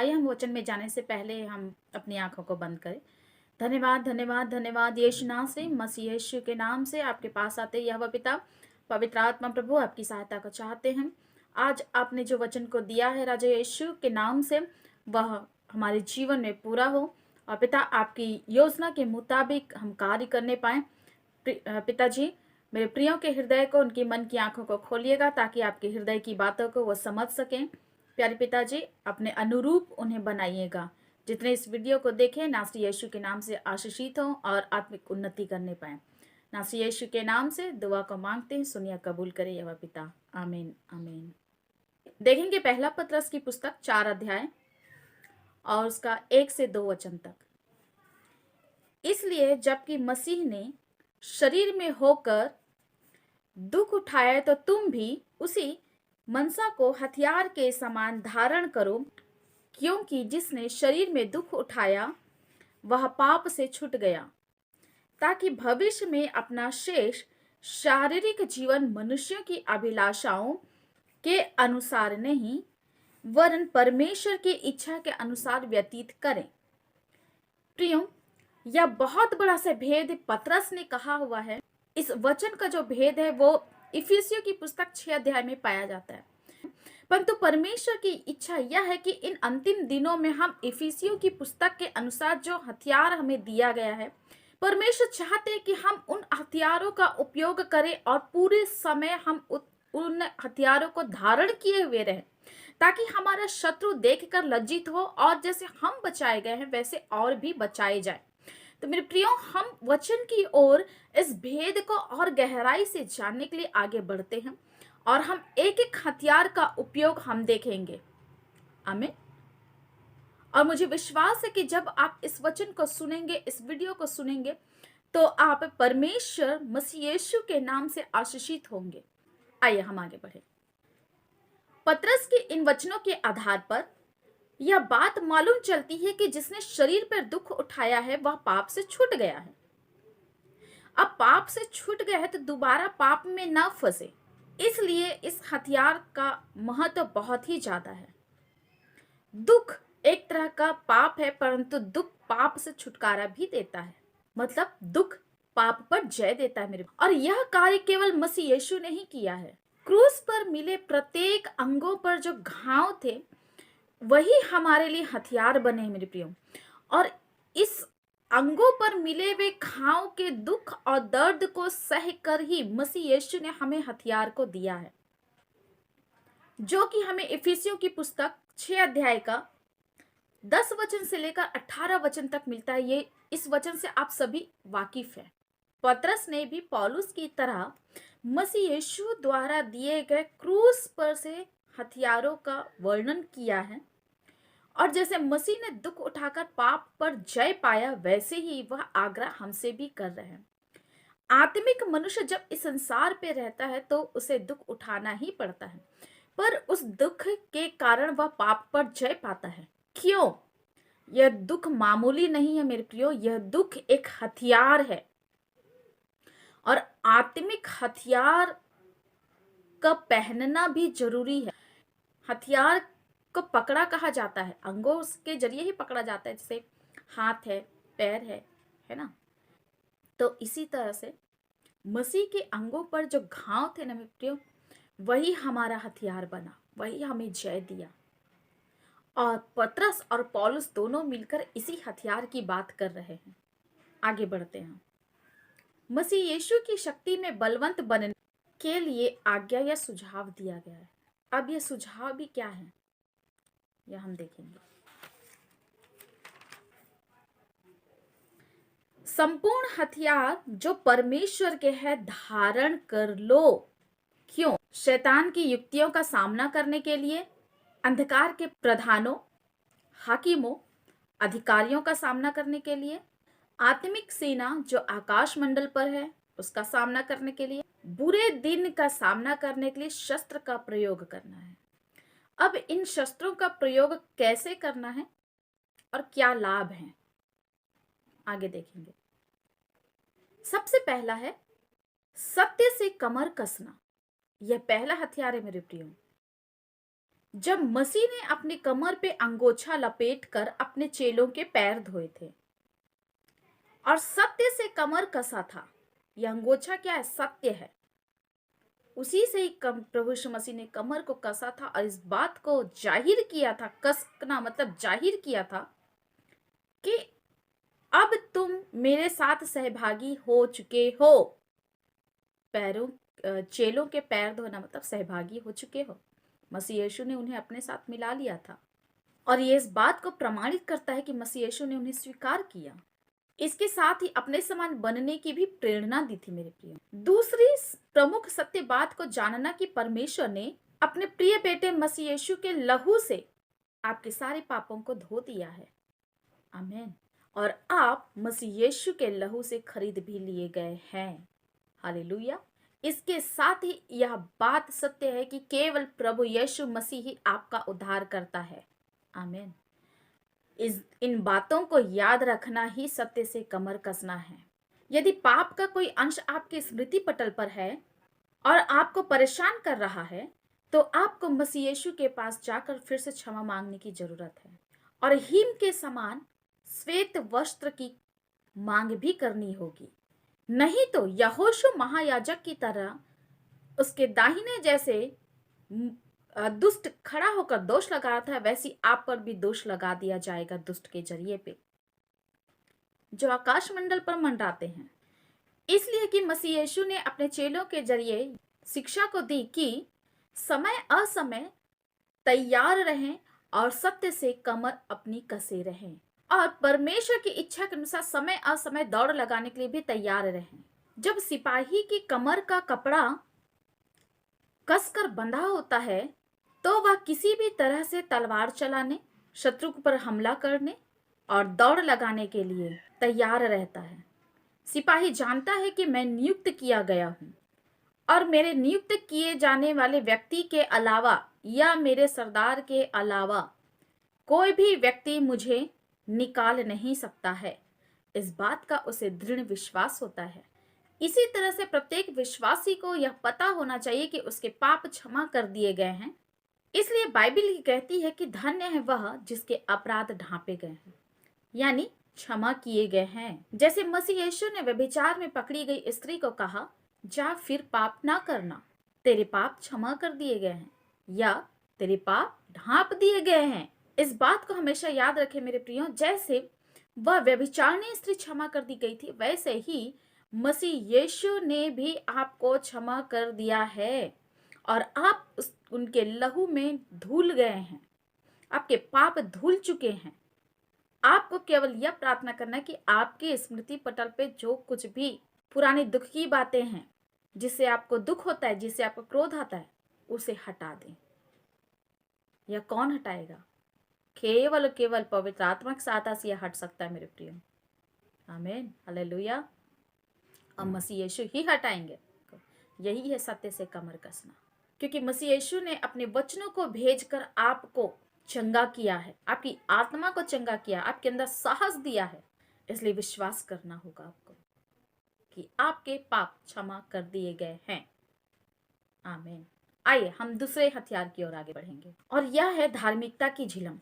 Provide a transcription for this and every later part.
आइए हम वचन में जाने से पहले हम अपनी आंखों को बंद करें। धन्यवाद धन्यवाद धन्यवाद यीशु नाम से, मसीह यीशु के नाम से आपके पास आते यहोवा पिता, पवित्र आत्मा प्रभु आपकी सहायता को चाहते हैं। आज आपने जो वचन को दिया है राजा यीशु के नाम से, वह हमारे जीवन में पूरा हो और पिता आपकी योजना के मुताबिक हम कार्य करने पाए। पिताजी, मेरे प्रियों के हृदय को, उनकी मन की आंखों को खोलिएगा ताकि आपके हृदय की बातों को वो समझ सकें। प्यारे पिताजी, अपने अनुरूप उन्हें बनाइएगा। जितने इस वीडियो को देखें नासरी यीशु के नाम से आशीषित हों और आत्मिक उन्नति करने पाए। नासरी यीशु के नाम से दुआ को मांगते हैं, सुनिया कबूल करे यहोवा पिता। आमीन आमीन। देखेंगे पहला पतरस की पुस्तक 4 अध्याय और उसका 1 से 2 वचन तक। इसलिए जबकि मसीह ने शरीर में होकर दुख उठाया तो तुम भी उसी मनसा को हथियार के समान धारण करो, क्योंकि जिसने शरीर में दुख उठाया वह पाप से छूट गया, ताकि भविष्य में अपना शेष शारीरिक जीवन मनुष्यों की अभिलाषाओं के अनुसार नहीं वरन परमेश्वर की इच्छा के अनुसार व्यतीत करें। प्रियो, यह बहुत बड़ा सा भेद पतरस ने कहा हुआ है। इस वचन का जो भेद है वो इफिसियों की पुस्तक 6 अध्याय में पाया जाता है। परंतु परमेश्वर की इच्छा यह है कि इन अंतिम दिनों में हम इफिसियों की पुस्तक के अनुसार जो हथियार हमें दिया गया है, परमेश्वर चाहते हैं कि हम उन हथियारों का उपयोग करें और पूरे समय हम उन हथियारों को धारण किए हुए रहें, ताकि हमारा शत्रु देखकर लज्जित हो और जैसे हम बचाए गए हैं वैसे और भी बचाए जाए। तो मेरे प्रियो, हम वचन की ओर इस भेद को और गहराई से जानने के लिए आगे बढ़ते हैं और हम एक एक हथियार का उपयोग हम देखेंगे। आमीन। और मुझे विश्वास है कि जब आप इस वचन को सुनेंगे, इस वीडियो को सुनेंगे, तो आप परमेश्वर मसीह यीशु के नाम से आशीषित होंगे। आइए हम आगे बढ़े। पतरस के इन वचनों के आधार पर यह बात मालूम चलती है कि जिसने शरीर पर दुख उठाया है वह पाप से छूट गया है। अब पाप से छूट गया है तो दोबारा पाप में ना फंसे, इसलिए इस हथियार का महत्व बहुत ही ज्यादा है। दुख एक तरह का पाप है, परंतु दुख पाप से छुटकारा भी देता है। मतलब दुख पाप पर जय देता है मेरे। और यह कार्य केवल मसीह यीशु ने ही किया है। क्रूस पर मिले प्रत्येक अंगों पर जो घाव थे वही हमारे लिए हथियार बने मेरे प्रियो। और इस अंगों पर मिले हुए घाव के दुख और दर्द को सहकर ही मसीह यीशु ने हमें हथियार को दिया है, जो कि हमें इफिसियों की पुस्तक 6 अध्याय का 10 वचन से लेकर 18 वचन तक मिलता है। ये इस वचन से आप सभी वाकिफ हैं। पतरस ने भी पौलुस की तरह मसीह यीशु द्वारा दिए गए क्रूस पर से हथियारों का वर्णन किया है, और जैसे मसीह ने दुख उठाकर पाप पर जय पाया वैसे ही वह आग्रह हमसे भी कर रहे हैं। आत्मिक मनुष्य जब इस संसार पे रहता है तो उसे दुख उठाना ही पड़ता है, पर उस दुख के कारण वह पाप पर जय पाता है। क्यों? यह दुख मामूली नहीं है मेरे प्रियो, यह दुख एक हथियार है। और आत्मिक हथियार का पहनना भी जरूरी है। हथियार को पकड़ा कहा जाता है, अंगों के जरिए ही पकड़ा जाता है, जैसे हाथ है, पैर है ना। तो इसी तरह से मसीह के अंगों पर जो घाव थे ना मित्रों, वही हमारा हथियार बना, वही हमें जय दिया। और पतरस और पौलुस दोनों मिलकर इसी हथियार की बात कर रहे हैं। आगे बढ़ते हैं। मसीह यीशु की शक्ति में बलवंत बनने के लिए आज्ञा या सुझाव दिया गया है। अब यह सुझाव भी क्या है यह हम देखेंगे। संपूर्ण हथियार जो परमेश्वर के है धारण कर लो। क्यों? शैतान की युक्तियों का सामना करने के लिए, अंधकार के प्रधानों, हाकिमों, अधिकारियों का सामना करने के लिए, आत्मिक सेना जो आकाश मंडल पर है उसका सामना करने के लिए, बुरे दिन का सामना करने के लिए शस्त्र का प्रयोग करना है। अब इन शस्त्रों का प्रयोग कैसे करना है और क्या लाभ हैं, आगे देखेंगे। सबसे पहला है सत्य से कमर कसना। यह पहला हथियार है मेरे प्रियो। जब मसीह ने अपनी कमर पे अंगोछा लपेटकर अपने चेलों के पैर धोए थे और सत्य से कमर कसा था। यह अंगोछा क्या है? सत्य है। उसी से ही प्रभु यीशु मसीह ने कमर को कसा था और इस बात को जाहिर किया था। कसना मतलब जाहिर किया था कि अब तुम मेरे साथ सहभागी हो चुके हो। चेलों के पैर धोना मतलब सहभागी हो चुके हो। मसीह यीशु ने उन्हें अपने साथ मिला लिया था और ये इस बात को प्रमाणित करता है कि मसीह यीशु ने उन्हें स्वीकार किया। इसके साथ ही अपने समान बनने की भी प्रेरणा दी थी मेरे प्रिय। दूसरी प्रमुख सत्य बात को जानना कि परमेश्वर ने अपने प्रिय बेटे मसीह यीशु के लहू से आपके सारे पापों को धो दिया है। आमीन। और आप मसीह यीशु के लहू से खरीद भी लिए गए हैं। हालेलुया। इसके साथ ही यह बात सत्य है कि केवल प्रभु यीशु मसीह ही आपका उद्धार करता है। आमीन। इन बातों को याद रखना ही सत्य से कमर कसना है। यदि पाप का कोई अंश आपके स्मृति पटल पर है और आपको परेशान कर रहा है, तो आपको मसीह यीशु के पास जाकर फिर से क्षमा मांगने की जरूरत है और हिम के समान श्वेत वस्त्र की मांग भी करनी होगी। नहीं तो यहोशू महायाजक की तरह उसके दाहिने जैसे दुष्ट खड़ा होकर दोष लगा रहा था, वैसी आप पर भी दोष लगा दिया जाएगा दुष्ट के जरिए पे, जो आकाश मंडल पर मंडराते हैं। इसलिए कि मसीह यीशु ने अपने चेलों के जरिए शिक्षा को दी कि समय असमय तैयार रहें और सत्य से कमर अपनी कसे रहें और परमेश्वर की इच्छा के अनुसार समय असमय दौड़ लगाने के लिए भी तैयार रहें। जब सिपाही की कमर का कपड़ा कसकर बंधा होता है तो वह किसी भी तरह से तलवार चलाने, शत्रु पर हमला करने और दौड़ लगाने के लिए तैयार रहता है। सिपाही जानता है कि मैं नियुक्त किया गया हूं और मेरे नियुक्त किए जाने वाले व्यक्ति के अलावा या मेरे सरदार के अलावा कोई भी व्यक्ति मुझे निकाल नहीं सकता है। इस बात का उसे दृढ़ विश्वास होता है। इसी तरह से प्रत्येक विश्वासी को यह पता होना चाहिए कि उसके पाप क्षमा कर दिए गए हैं। इसलिए बाइबल कहती है कि धन्य है वह जिसके अपराध ढांपे गए हैं, यानी क्षमा किए गए हैं। जैसे मसीह यीशु ने व्यभिचार में पकड़ी गई स्त्री को कहा, जा फिर पाप ना करना, तेरे पाप क्षमा कर दिए गए हैं या तेरे पाप ढांप दिए गए हैं। इस बात को हमेशा याद रखें मेरे प्रियो। जैसे वह व्यभिचारिणी स्त्री क्षमा कर दी गई थी, वैसे ही मसीह यीशु ने भी आपको क्षमा कर दिया है और आप उनके लहू में धुल गए हैं। आपके पाप धुल चुके हैं। आपको केवल यह प्रार्थना करना है कि आपके स्मृति पटल पे जो कुछ भी पुरानी दुख की बातें हैं, जिससे आपको दुख होता है, जिससे आपको क्रोध आता है, उसे हटा दें। यह कौन हटाएगा? केवल केवल पवित्र आत्मा की सहायता से यह हट सकता है मेरे प्रियो। आमीन, हालेलुया। अब मसीह यीशु ही हटाएंगे। यही है सत्य से कमर कसना, क्योंकि मसीह यीशु ने अपने वचनों को भेजकर आपको चंगा किया है, आपकी आत्मा को चंगा किया, आपके अंदर साहस दिया है। इसलिए विश्वास करना होगा आपको कि आपके पाप क्षमा कर दिए गए हैं। आमीन। आइए हम दूसरे हथियार की ओर आगे बढ़ेंगे और यह है धार्मिकता की झिलम।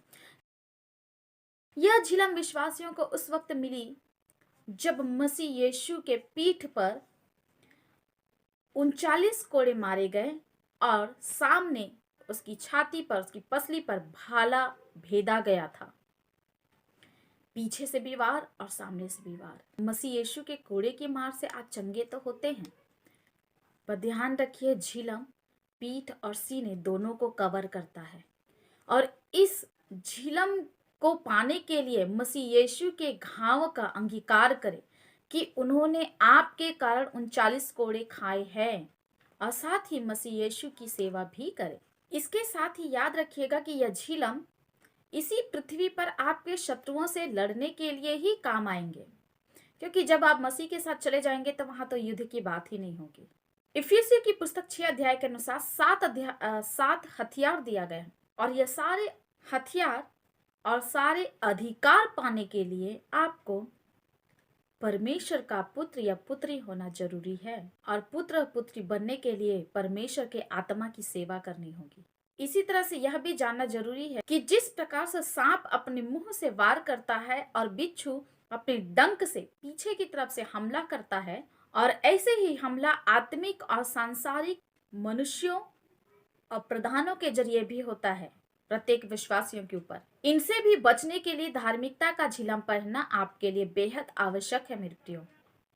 यह झिलम विश्वासियों को उस वक्त मिली जब मसीह यीशु के पीठ पर 39 कोड़े मारे गए और सामने उसकी छाती पर, उसकी पसली पर भाला भेदा गया था, पीछे से भी वार और सामने से भी वार। मसीह यीशु के कोड़े की मार से आज चंगे तो होते हैं, पर ध्यान रखिए झिलम पीठ और सीने दोनों को कवर करता है और इस झिलम को पाने के लिए मसीह यीशु के घाव का अंगीकार करें कि उन्होंने आपके कारण 39 कोड़े खाए हैं और साथ ही मसीह यीशु की सेवा भी करें। इसके साथ ही याद रखिएगा कि यह झिलम इसी पृथ्वी पर आपके शत्रुओं से लड़ने के लिए ही काम आएंगे, क्योंकि जब आप मसीह के साथ चले जाएंगे तो वहां तो युद्ध की बात ही नहीं होगी। इफिसियों की पुस्तक 6 अध्याय के अनुसार 7 हथियार दिया गया है और यह सारे हथियार और सारे अधिकार पाने के लिए आपको परमेश्वर का पुत्र या पुत्री होना जरूरी है और पुत्र पुत्री बनने के लिए परमेश्वर के आत्मा की सेवा करनी होगी। इसी तरह से यह भी जानना जरूरी है कि जिस प्रकार से सांप अपने मुंह से वार करता है और बिच्छू अपने डंक से पीछे की तरफ से हमला करता है, और ऐसे ही हमला आत्मिक और सांसारिक मनुष्यों और प्रधानों के जरिए भी होता है प्रत्येक विश्वासियों के ऊपर। इनसे भी बचने के लिए धार्मिकता का झिलम पहनना आपके लिए बेहद आवश्यक है मेरे प्रियो।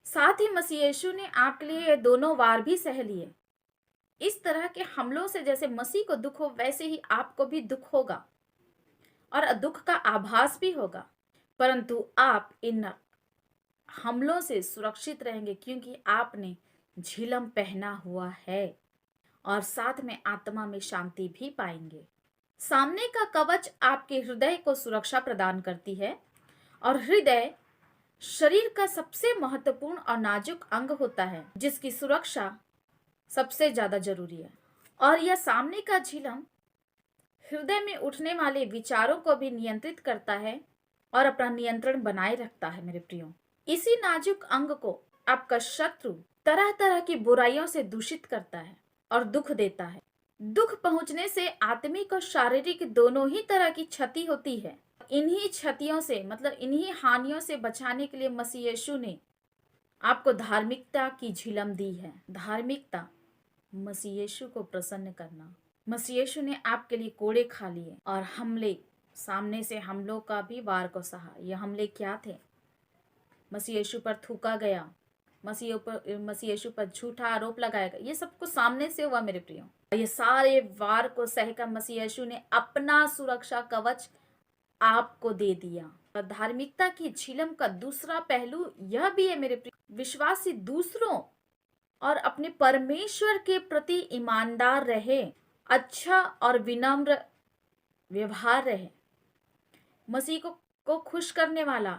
साथ ही मसीह यीशु ने आपके लिए ये दोनों वार भी सह लिए। इस तरह के हमलों से जैसे मसीह को दुख हो, वैसे ही आपको भी दुख होगा और दुख का आभास भी होगा, परंतु आप इन हमलों से सुरक्षित रहेंगे क्योंकि आपने झिलम पहना हुआ है और साथ में आत्मा में शांति भी पाएंगे। सामने का कवच आपके हृदय को सुरक्षा प्रदान करती है, और हृदय शरीर का सबसे महत्वपूर्ण और नाजुक अंग होता है जिसकी सुरक्षा सबसे ज्यादा जरूरी है। और यह सामने का झिलम हृदय में उठने वाले विचारों को भी नियंत्रित करता है और अपना नियंत्रण बनाए रखता है मेरे प्रियो। इसी नाजुक अंग को आपका शत्रु तरह तरह की बुराइयों से दूषित करता है और दुख देता है। दुख पहुंचने से आत्मिक और शारीरिक दोनों ही तरह की क्षति होती है। इन्हीं क्षतियों से मतलब इन्हीं हानियों से बचाने के लिए मसीह यीशु ने आपको धार्मिकता की झिलम दी है। धार्मिकता मसीह यीशु को प्रसन्न करना। मसीह यीशु ने आपके लिए कोड़े खा लिए और हमले, सामने से हमलों का भी वार को सहा। यह हमले क्या थे? मसीह यीशु पर थूका गया, मसीह यीशु पर झूठा आरोप लगाया गया, ये सब कुछ सामने से हुआ मेरे प्रियो। ये सारे वार को सहकर मसीह यीशु ने अपना सुरक्षा कवच आपको दे दिया। और धार्मिकता की झिलम का दूसरा पहलू यह भी है मेरे प्रिय, विश्वासी दूसरों और अपने परमेश्वर के प्रति ईमानदार रहे, अच्छा और विनम्र व्यवहार रहे। मसीह को खुश करने वाला,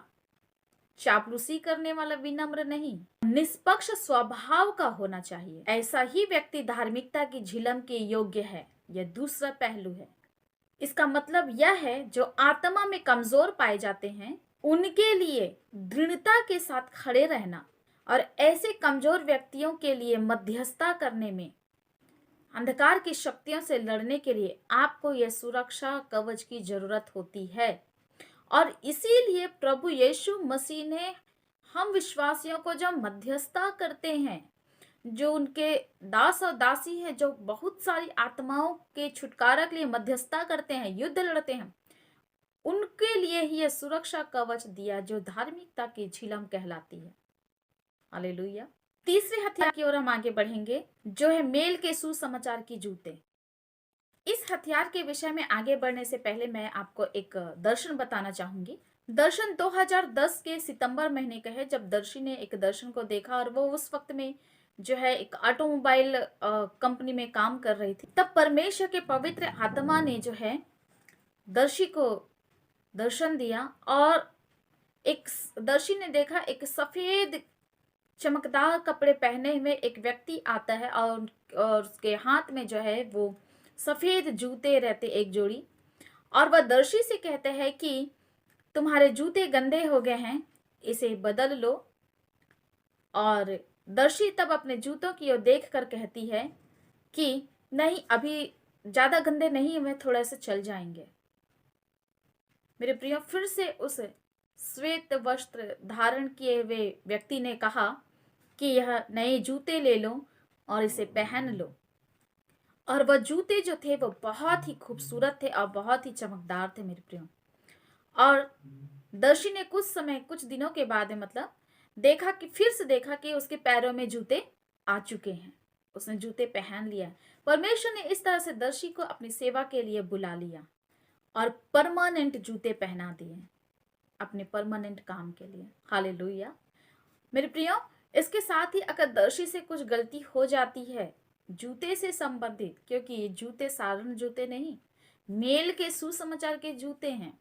चापलूसी करने वाला विनम्र नहीं, निष्पक्ष स्वभाव का होना चाहिए। ऐसा ही व्यक्ति धार्मिकता की झिलम के योग्य है। यह दूसरा पहलू है। इसका मतलब यह है जो आत्मा में कमजोर पाए जाते हैं उनके लिए दृढ़ता के साथ खड़े रहना और ऐसे कमजोर व्यक्तियों के लिए मध्यस्थता करने में, अंधकार की शक्तियों से लड़ने के लिए आपको यह सुरक्षा कवच की जरूरत होती है। और इसीलिए प्रभु यीशु मसीह ने हम विश्वासियों को जब मध्यस्थता करते हैं, जो उनके दास और दासी हैं, जो बहुत सारी आत्माओं के छुटकारा के लिए मध्यस्थता करते हैं, युद्ध लड़ते हैं, उनके लिए ही यह सुरक्षा कवच दिया जो धार्मिकता की झिलम कहलाती है। हालेलुया। तीसरे हथियार की ओर हम आगे बढ़ेंगे जो है मेल के सुसमाचार की जूते। इस हथियार के विषय में आगे बढ़ने से पहले मैं आपको एक दर्शन बताना चाहूंगी। दर्शन 2010 के सितंबर महीने का है, जब दर्शी ने एक दर्शन को देखा और वो उस वक्त में जो है एक ऑटोमोबाइल कंपनी में काम कर रही थी। तब परमेश्वर के पवित्र आत्मा ने जो है दर्शी को दर्शन दिया और एक दर्शी ने देखा एक सफेद चमकदार कपड़े पहने हुए एक व्यक्ति आता है और उसके हाथ में जो है वो सफेद जूते रहते एक जोड़ी, और वह दर्शी से कहते हैं कि तुम्हारे जूते गंदे हो गए हैं, इसे बदल लो। और दर्शी तब अपने जूतों की ओर देख कर कहती है कि नहीं, अभी ज्यादा गंदे नहीं हुए, थोड़ा से चल जाएंगे। मेरे प्रियो, फिर से उस श्वेत वस्त्र धारण किए हुए व्यक्ति ने कहा कि यह नए जूते ले लो और इसे पहन लो। और वह जूते जो थे वो बहुत ही खूबसूरत थे और बहुत ही चमकदार थे मेरे प्रियो। और दर्शी ने कुछ दिनों के बाद मतलब फिर से देखा कि उसके पैरों में जूते आ चुके हैं, उसने जूते पहन लिया। परमेश्वर ने इस तरह से दर्शी को अपनी सेवा के लिए बुला लिया और परमानेंट जूते पहना दिए अपने परमानेंट काम के लिए। हालेलुया। मेरे प्रियो, इसके साथ ही अगर दर्शी से कुछ गलती हो जाती है जूते से संबंधित, क्योंकि ये जूते साधारण जूते नहीं, मेल के सुसमाचार के जूते हैं,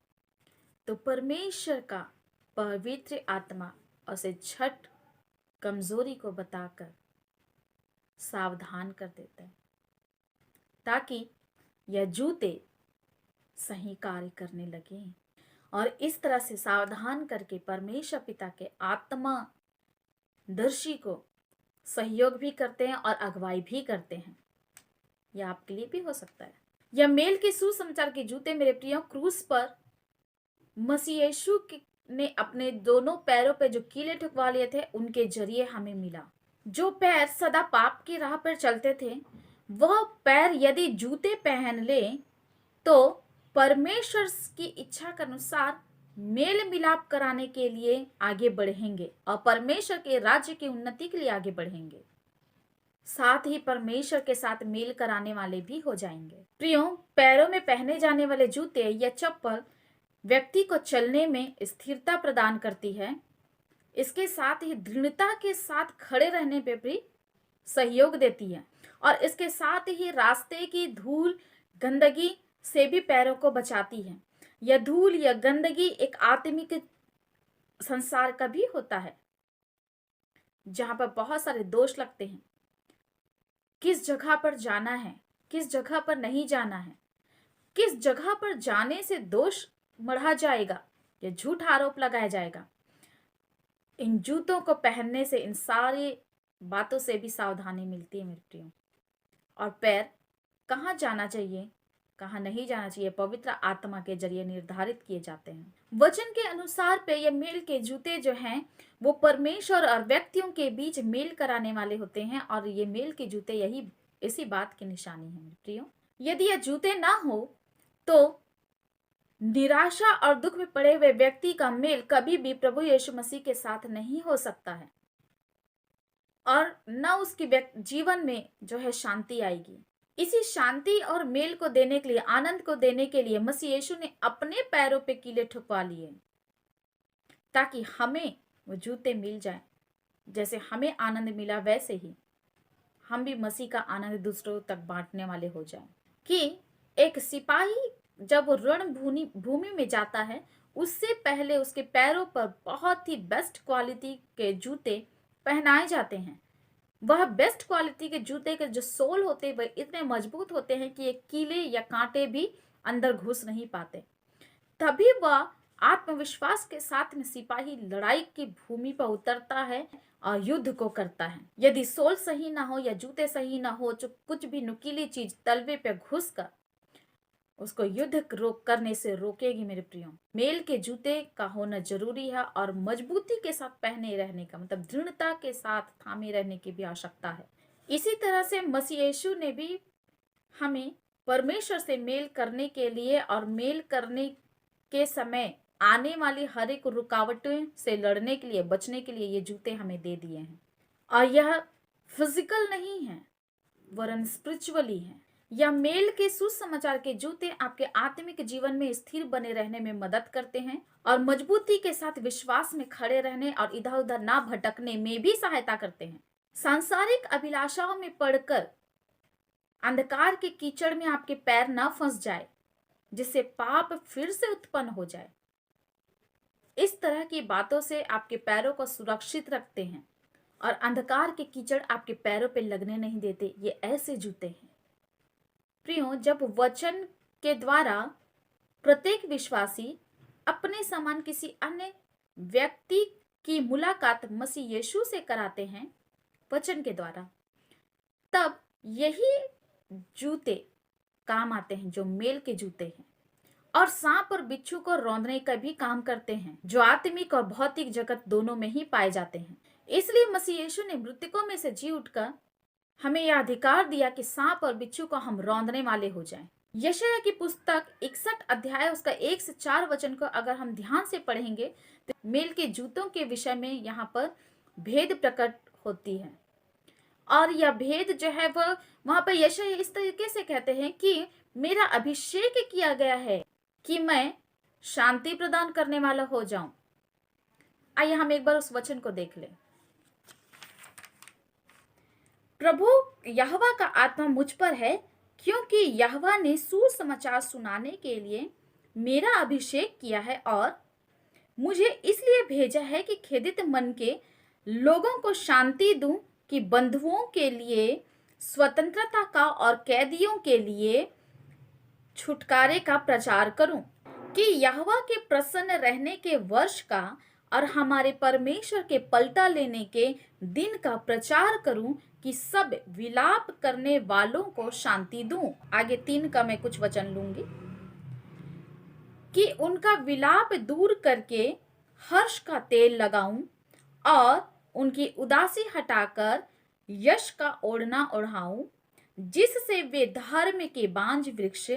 तो परमेश्वर का पवित्र आत्मा उसे झट कमजोरी को बताकर सावधान कर देता है ताकि यह जूते सही कार्य करने लगे। और इस तरह से सावधान करके परमेश्वर पिता के आत्मा दर्शी को सहयोग भी करते हैं और अगुवाई भी करते हैं। यह आपके लिए भी हो सकता है। यह मेल के सुसमाचार के जूते मेरे प्रियो क्रूस पर मसीह यीशु ने अपने दोनों पैरों पे जो कीले ठुकवा लिए थे उनके जरिए हमें मिला। जो पैर सदा पाप की राह पर चलते थे, वह पैर यदि जूते पहन ले तो परमेश्वर की इच्छा के अनुसार मेल मिलाप कराने के लिए आगे बढ़ेंगे और परमेश्वर के राज्य की उन्नति के लिए आगे बढ़ेंगे। साथ ही परमेश्वर के साथ मेल कराने वाले भी हो जाएंगे। प्रियो, पैरों में पहने जाने वाले जूते या चप्पल व्यक्ति को चलने में स्थिरता प्रदान करती है। इसके साथ ही दृढ़ता के साथ खड़े रहने पे भी सहयोग देती है और इसके साथ ही रास्ते की धूल गंदगी से भी पैरों को बचाती है। यह धूल या गंदगी एक आत्मिक संसार का भी होता है जहां पर बहुत सारे दोष लगते हैं। किस जगह पर जाना है, किस जगह पर नहीं जाना है, किस जगह पर जाने से दोष मढ़ा जाएगा या झूठ आरोप लगाया जाएगा। इन जूतों को पहनने से इन सारी बातों से भी सावधानी मिलती है मेरे प्रियो। और पैर कहाँ जाना चाहिए, कहाँ नहीं जाना चाहिए, पवित्र आत्मा के जरिए निर्धारित किए जाते हैं। वचन के अनुसार पे ये मेल के जूते जो हैं वो परमेश्वर और व्यक्तियों के बीच मेल कराने वाले होते हैं और ये मेल के जूते यही इसी बात की निशानी है मेरे प्रियो। यदि ये जूते ना हो तो निराशा और दुख में पड़े हुए व्यक्ति का मेल कभी भी प्रभु यीशु मसीह के साथ नहीं हो सकता है और न उसकी जीवन में जो है शांति आएगी। इसी शांति और मेल को देने के लिए, आनंद को देने के लिए मसीह यीशु ने अपने पैरों पे कीले ठुकवा लिए ताकि हमें वो जूते मिल जाए। जैसे हमें आनंद मिला वैसे ही हम भी मसीह का आनंद दूसरों तक बांटने वाले हो जाएं। कि एक सिपाही जब रणभूमि में जाता है उससे पहले उसके पैरों पर बहुत ही बेस्ट क्वालिटी के जूते पहनाए जाते हैं। वह बेस्ट क्वालिटी के जूते के जो सोल होते हैं वह इतने मजबूत होते हैं कि एक कीले या कांटे भी अंदर घुस नहीं पाते। तभी वह आत्मविश्वास के साथ में सिपाही लड़ाई की भूमि पर उतरता है और युद्ध को करता है। यदि सोल सही ना हो या जूते सही ना हो तो कुछ भी नुकीली चीज तलवे पे घुसकर उसको युद्ध करने से रोकेगी मेरे प्रियो। मेल के जूते का होना जरूरी है और मजबूती के साथ पहने रहने का मतलब दृढ़ता के साथ थामे रहने की भी आवश्यकता है। इसी तरह से मसीह यीशु ने भी हमें परमेश्वर से मेल करने के लिए और मेल करने के समय आने वाली हर एक रुकावटों से लड़ने के लिए, बचने के लिए ये जूते हमें दे दिए हैं। और यह फिजिकल नहीं है वरन स्पिरिचुअली है। या मेल के सुसमाचार के जूते आपके आत्मिक जीवन में स्थिर बने रहने में मदद करते हैं और मजबूती के साथ विश्वास में खड़े रहने और इधर उधर ना भटकने में भी सहायता करते हैं। सांसारिक अभिलाषाओं में पड़कर अंधकार के कीचड़ में आपके पैर ना फंस जाए जिससे पाप फिर से उत्पन्न हो जाए। इस तरह की बातों से आपके पैरों को सुरक्षित रखते हैं और अंधकार के कीचड़ आपके पैरों पे लगने नहीं देते। ये ऐसे जूते हैं प्रियो, जब वचन के द्वारा प्रत्येक विश्वासी अपने समान किसी अन्य व्यक्ति की मुलाकात मसीह यीशु से कराते हैं वचन के द्वारा, तब यही जूते काम आते हैं जो मेल के जूते हैं और सांप और बिच्छू को रौंदने का भी काम करते हैं जो आत्मिक और भौतिक जगत दोनों में ही पाए जाते हैं। इसलिए मसीह यीशु ने मृतकों में से जी उठकर हमें यह अधिकार दिया कि सांप और बिच्छू को हम रौंदने वाले हो जाएं। यशायाह की पुस्तक 61 अध्याय उसका 1 से 4 वचन को अगर हम ध्यान से पढ़ेंगे तो मेल के जूतों के विषय में यहाँ पर भेद प्रकट होती है और यह भेद जो है वह वहां पर यशायाह इस तरीके से कहते हैं कि मेरा अभिषेक किया गया है कि मैं शांति प्रदान करने वाला हो जाऊं। आइए हम एक बार उस वचन को देख लें। प्रभु यहोवा का आत्मा मुझ पर है क्योंकि यहोवा ने सुसमाचार सुनाने के लिए मेरा अभिषेक किया है और मुझे इसलिए भेजा है कि खेदित मन के लोगों को शांति दूं, कि बंधुओं के लिए स्वतंत्रता का और कैदियों के लिए छुटकारे का प्रचार करूं, कि यहोवा के प्रसन्न रहने के वर्ष का और हमारे परमेश्वर के पलटा लेने के दिन का प्रचार करूं, कि सब विलाप करने वालों को शांति दूं। आगे 3 का मैं कुछ वचन लूंगी कि उनका विलाप दूर करके हर्ष का तेल लगाऊं और उनकी उदासी हटाकर यश का ओढ़ना ओढ़ाऊं, जिससे वे धर्म के बांज वृक्ष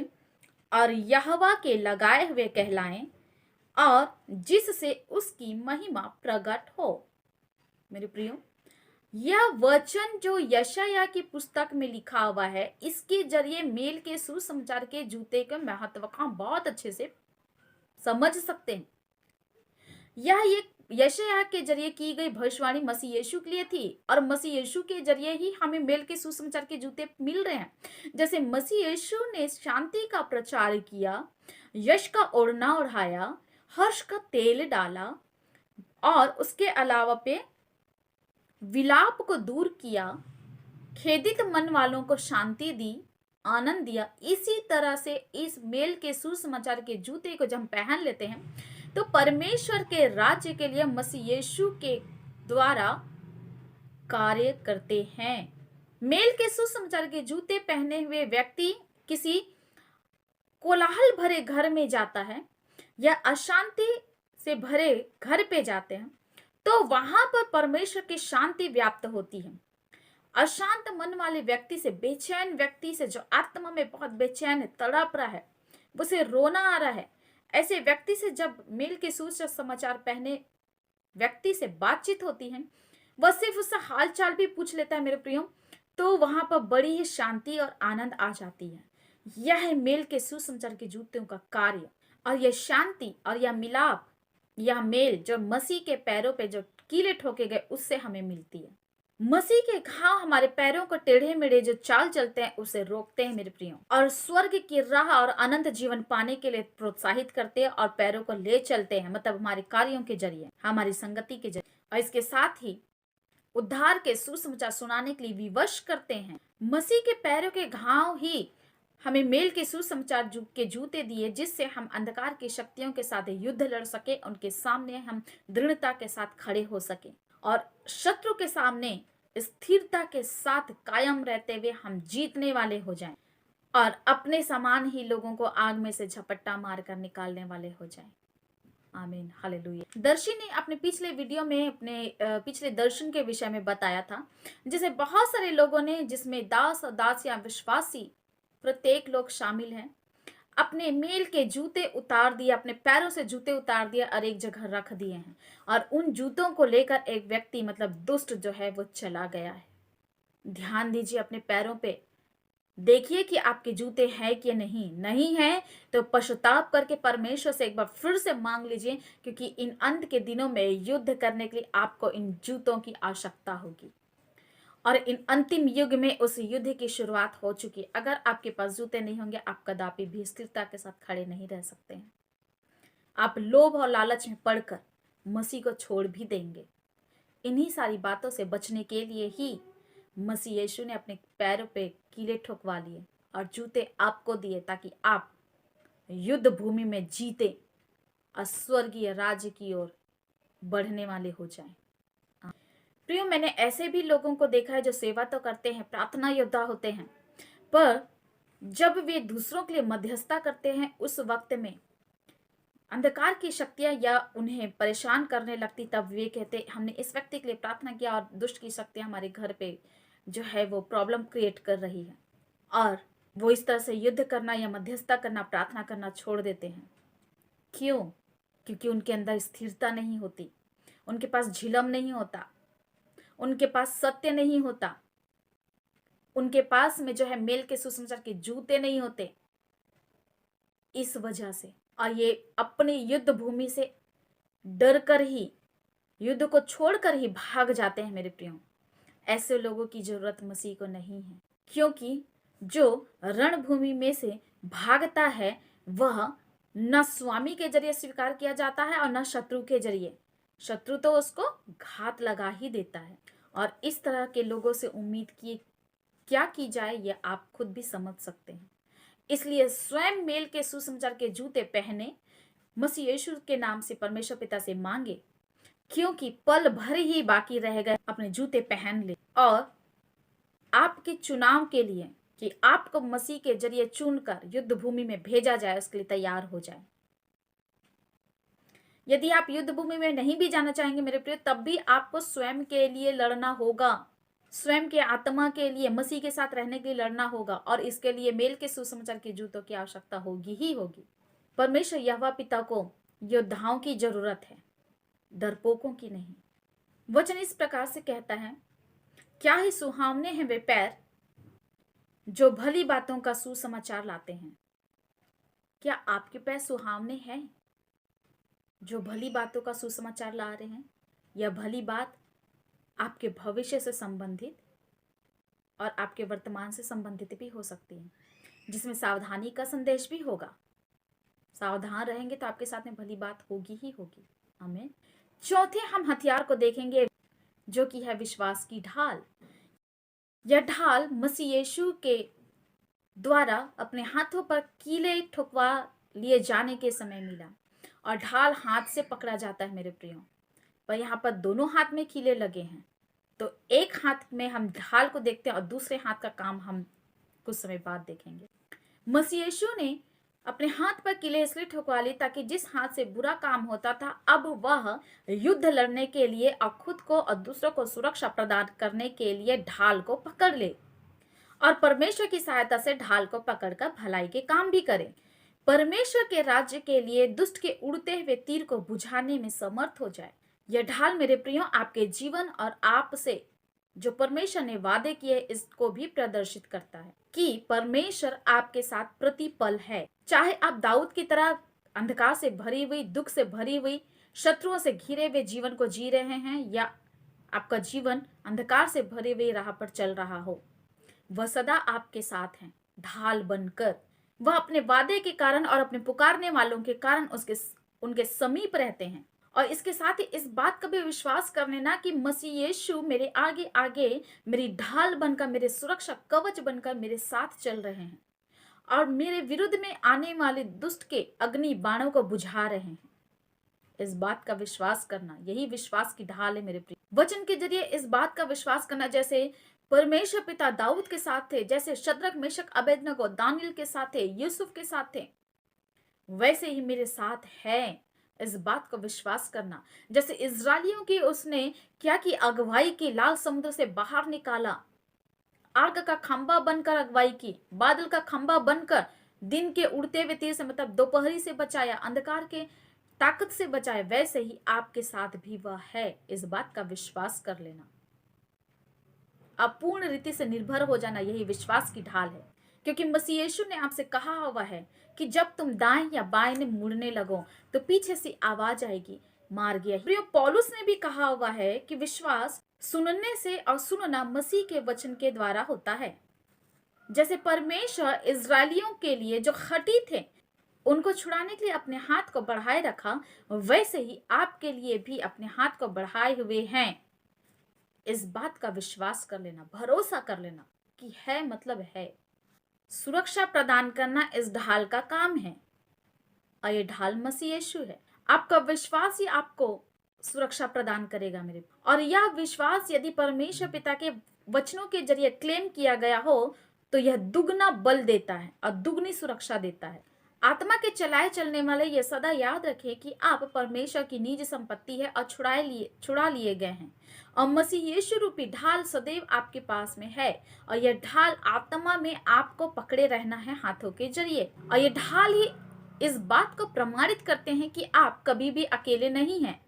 और यहोवा के लगाए हुए कहलाएं और जिससे उसकी महिमा प्रकट हो। मेरे प्रियो, यह वचन जो यशायाह की पुस्तक में लिखा हुआ है, इसके जरिए मेल के सुसमाचार के जूते के महत्व का बहुत अच्छे से समझ सकते हैं। यह एक यशायाह के जरिए की गई भविष्यवाणी मसीह यीशु के लिए थी और मसीह यीशु के जरिए ही हमें मेल के सुसमाचार के जूते मिल रहे हैं। जैसे मसीह यीशु ने शांति का प्रचार किया, यश का ओढ़ना ओढ़ाया, हर्ष का तेल डाला और उसके अलावा पे विलाप को दूर किया, खेदित मन वालों को शांति दी, आनंद दिया। इसी तरह से इस मेल के सुसमाचार के जूते को जब हम पहन लेते हैं तो परमेश्वर के राज्य के लिए मसीह यीशु के द्वारा कार्य करते हैं। मेल के सुसमाचार के जूते पहने हुए व्यक्ति किसी कोलाहल भरे घर में जाता है या अशांति से भरे घर पे जाते हैं तो वहां पर परमेश्वर की शांति व्याप्त होती है। अशांत मन वाले व्यक्ति से, बेचैन व्यक्ति से, जो आत्मा में बहुत बेचैन है, तड़प रहा है, उसे रोना आ रहा है, ऐसे व्यक्ति से जब मेल के सुसमाचार पहने व्यक्ति से बातचीत होती है, वह सिर्फ उसका हाल चाल भी पूछ लेता है मेरे प्रियो, तो वहां पर बड़ी ही शांति और आनंद आ जाती है। यह है मेल के सुसमाचार के जूतों का कार्य। और यह शांति और यह मिलाप, यह मेल जो मसीह के पैरों पे जो कीले ठोके गए उससे हमें मिलती है। मसीह के घाव हमारे पैरों को टेढ़े मेढ़े जो चाल चलते हैं उसे रोकते हैं मेरे प्रियो, और स्वर्ग की राह और अनंत जीवन पाने के लिए प्रोत्साहित करते हैं और पैरों को ले चलते हैं, मतलब हमारे कार्यों के जरिए, हमारी संगति के जरिए, और इसके साथ ही उद्धार के सुसमाचार सुनाने के लिए विवश करते हैं। मसीह के पैरों के घाव ही हमें मेल के सुसमाचार के जूते दिए, जिससे हम अंधकार की शक्तियों के साथ युद्ध लड़ सके, उनके सामने हम दृढ़ता के साथ खड़े हो सके और शत्रु के सामने स्थिरता के साथ कायम रहते हुए हम जीतने वाले हो जाएं और अपने समान ही लोगों को आग में से झपट्टा मारकर निकालने वाले हो जाएं। आमीन, हालेलुया। दर्शी ने अपने पिछले वीडियो में अपने पिछले दर्शन के विषय में बताया था, जिसे बहुत सारे लोगों ने, जिसमें दास और दास या विश्वासी प्रत्येक लोग शामिल हैं, अपने मेल के जूते उतार दिए, अपने पैरों से जूते उतार दिए और एक जगह रख दिए हैं, और उन जूतों को लेकर एक व्यक्ति, मतलब दुष्ट जो है, वो चला गया है। ध्यान दीजिए अपने पैरों पे, देखिए कि आपके जूते हैं कि नहीं है तो पश्चाताप करके परमेश्वर से एक बार फिर से मांग लीजिए, क्योंकि इन अंत के दिनों में युद्ध करने के लिए आपको इन जूतों की आवश्यकता होगी और इन अंतिम युग में उस युद्ध की शुरुआत हो चुकी। अगर आपके पास जूते नहीं होंगे, आप कदापि भी स्थिरता के साथ खड़े नहीं रह सकते हैं। आप लोभ और लालच में पड़कर मसीह को छोड़ भी देंगे। इन्हीं सारी बातों से बचने के लिए ही मसीह यीशु ने अपने पैरों पे कीले ठोकवा लिए और जूते आपको दिए, ताकि आप युद्ध भूमि में जीते और स्वर्गीय राज्य की ओर बढ़ने वाले हो जाएं। प्रियो, मैंने ऐसे भी लोगों को देखा है जो सेवा तो करते हैं, प्रार्थना योद्धा होते हैं, पर जब वे दूसरों के लिए मध्यस्थता करते हैं, उस वक्त में अंधकार की शक्तियां या उन्हें परेशान करने लगती, तब वे कहते, हमने इस व्यक्ति के लिए प्रार्थना किया और दुष्ट की शक्तियां हमारे घर पे जो है वो प्रॉब्लम क्रिएट कर रही है, और वो इस तरह से युद्ध करना या मध्यस्थता करना, प्रार्थना करना छोड़ देते हैं। क्यों? क्योंकि उनके अंदर स्थिरता नहीं होती, उनके पास झिलम नहीं होता, उनके पास सत्य नहीं होता, उनके पास में जो है मेल के सुसमाचार के जूते नहीं होते। इस वजह से, और ये अपने युद्ध भूमि से डर कर ही, युद्ध को छोड़कर ही भाग जाते हैं मेरे प्रियो। ऐसे लोगों की जरूरत मसीह को नहीं है, क्योंकि जो रणभूमि में से भागता है वह न स्वामी के जरिए स्वीकार किया जाता है और न शत्रु के जरिए। शत्रु तो उसको घात लगा ही देता है, और इस तरह के लोगों से उम्मीद किए क्या की जाए, यह आप खुद भी समझ सकते हैं। इसलिए स्वयं मेल के सुसमाचार के जूते पहने, मसीह यीशु के नाम से परमेश्वर पिता से मांगे, क्योंकि पल भर ही बाकी रह गए, अपने जूते पहन ले और आपके चुनाव के लिए, कि आपको मसीह के जरिए चुनकर युद्ध भूमि में भेजा जाए, उसके लिए तैयार हो जाए। यदि आप युद्ध भूमि में नहीं भी जाना चाहेंगे मेरे प्रिय, तब भी आपको स्वयं के लिए लड़ना होगा, स्वयं के आत्मा के लिए, मसीह के साथ रहने के लिए लड़ना होगा, और इसके लिए मेल के सुसमाचार के जूतों की आवश्यकता होगी ही होगी। परमेश्वर यहोवा पिता को योद्धाओं की जरूरत है, डरपोकों की नहीं। वचन इस प्रकार से कहता है, क्या ही सुहावने हैं वे पैर जो भली बातों का सुसमाचार लाते हैं। क्या आपके पैर सुहावने हैं जो भली बातों का सुसमाचार ला रहे हैं? यह भली बात आपके भविष्य से संबंधित और आपके वर्तमान से संबंधित भी हो सकती है, जिसमें सावधानी का संदेश भी होगा। सावधान रहेंगे तो आपके साथ में भली बात होगी ही होगी। आमीन। चौथे हम हथियार को देखेंगे, जो कि है विश्वास की ढाल। यह ढाल मसीह यीशु के द्वारा अपने हाथों पर कीले ठुकवा लिए जाने के समय मिला, और ढाल हाथ से पकड़ा जाता है मेरे प्रियो, पर यहाँ पर दोनों हाथ में कीले लगे हैं। तो एक हाथ में हम ढाल को देखते हैं और दूसरे हाथ का काम हम कुछ समय बाद देखेंगे। मसीह यीशु ने अपने हाथ पर कीले इसलिए ठुकवा ली ताकि जिस हाथ से बुरा काम होता था, अब वह युद्ध लड़ने के लिए और खुद को और दूसरों को सुरक्षा प्रदान करने के लिए ढाल को पकड़ ले, और परमेश्वर की सहायता से ढाल को पकड़कर भलाई के काम भी करे। परमेश्वर के राज्य के लिए दुष्ट के उड़ते हुए तीर को बुझाने में समर्थ हो जाए। यह ढाल मेरे प्रियो आपके जीवन और आप से जो परमेश्वर ने वादे किए, इसको भी प्रदर्शित करता है कि परमेश्वर आपके साथ प्रतिपल है। चाहे आप दाऊद की तरह अंधकार से भरी हुई, दुख से भरी हुई, शत्रुओं से घिरे हुए जीवन को जी रहे हैं, या आपका जीवन अंधकार से भरी हुई राह पर चल रहा हो, वह सदा आपके साथ हैं, ढाल बनकर। वह अपने वादे के कारण और अपने पुकारने वालों के कारण उनके समीप रहते हैं। और इसके साथ ही इस बात का भी विश्वास कर लेना कि मसीह यीशु मेरे आगे आगे मेरी ढाल बनकर, मेरे सुरक्षा कवच बनकर मेरे साथ चल रहे हैं, और मेरे विरुद्ध में आने वाले दुष्ट के अग्नि बाणों को बुझा रहे हैं। इस बात का विश्वास करना, यही विश्वास की ढाल है मेरे प्रिय। वचन के जरिए इस बात का विश्वास करना, जैसे परमेश्वर पिता दाऊद के साथ थे, जैसे शद्रक मेशक अबेदनगो दानियल के साथ थे, यूसुफ के साथ थे, वैसे ही मेरे साथ है। इस बात को विश्वास करना, जैसे इजरायलियों की उसने क्या की अगुवाई की, लाल समुद्र से बाहर निकाला, आग का खंबा बनकर अगुवाई की, बादल का खंबा बनकर दिन के उड़ते हुए तीर से, मतलब दोपहरी से बचाया, अंधकार के ताकत से बचाए, वैसे ही आपके साथ भी वह है। इस बात का विश्वास कर लेना, अपूर्ण रीति से निर्भर हो जाना, यही विश्वास की ढाल है। क्योंकि मसीह यीशु ने आपसे कहा हुआ है कि जब तुम दाएं या बाएं में मुड़ने लगो तो पीछे से आवाज आएगी, मार गया। प्रिय पौलुस ने भी कहा हुआ है कि विश्वास सुनने से और सुनना मसीह के वचन के द्वारा होता है। जैसे परमेश्वर इजरायलियों के लिए जो खटी थे, उनको छुड़ाने के लिए अपने हाथ को बढ़ाए रखा, वैसे ही आपके लिए भी अपने हाथ को बढ़ाए हुए हैं। इस बात का विश्वास कर लेना, भरोसा कर लेना कि है, मतलब है। सुरक्षा प्रदान करना इस ढाल का काम है, और ये ढाल मसीह यीशु है। आपका विश्वास ही आपको सुरक्षा प्रदान करेगा मेरे। और यह विश्वास यदि परमेश्वर पिता के वचनों के जरिए क्लेम किया गया हो, तो यह दुगना बल देता है और दुगनी सुरक्षा देता है। आत्मा के चलाए चलने वाले ये सदा याद रखें कि आप परमेश्वर की निज संपत्ति है और छुड़ा लिए गए हैं, और मसीह यीशु रूपी ढाल सदैव आपके पास में है। और यह ढाल आत्मा में आपको पकड़े रहना है हाथों के जरिए, और यह ढाल ही इस बात को प्रमाणित करते हैं कि आप कभी भी अकेले नहीं हैं।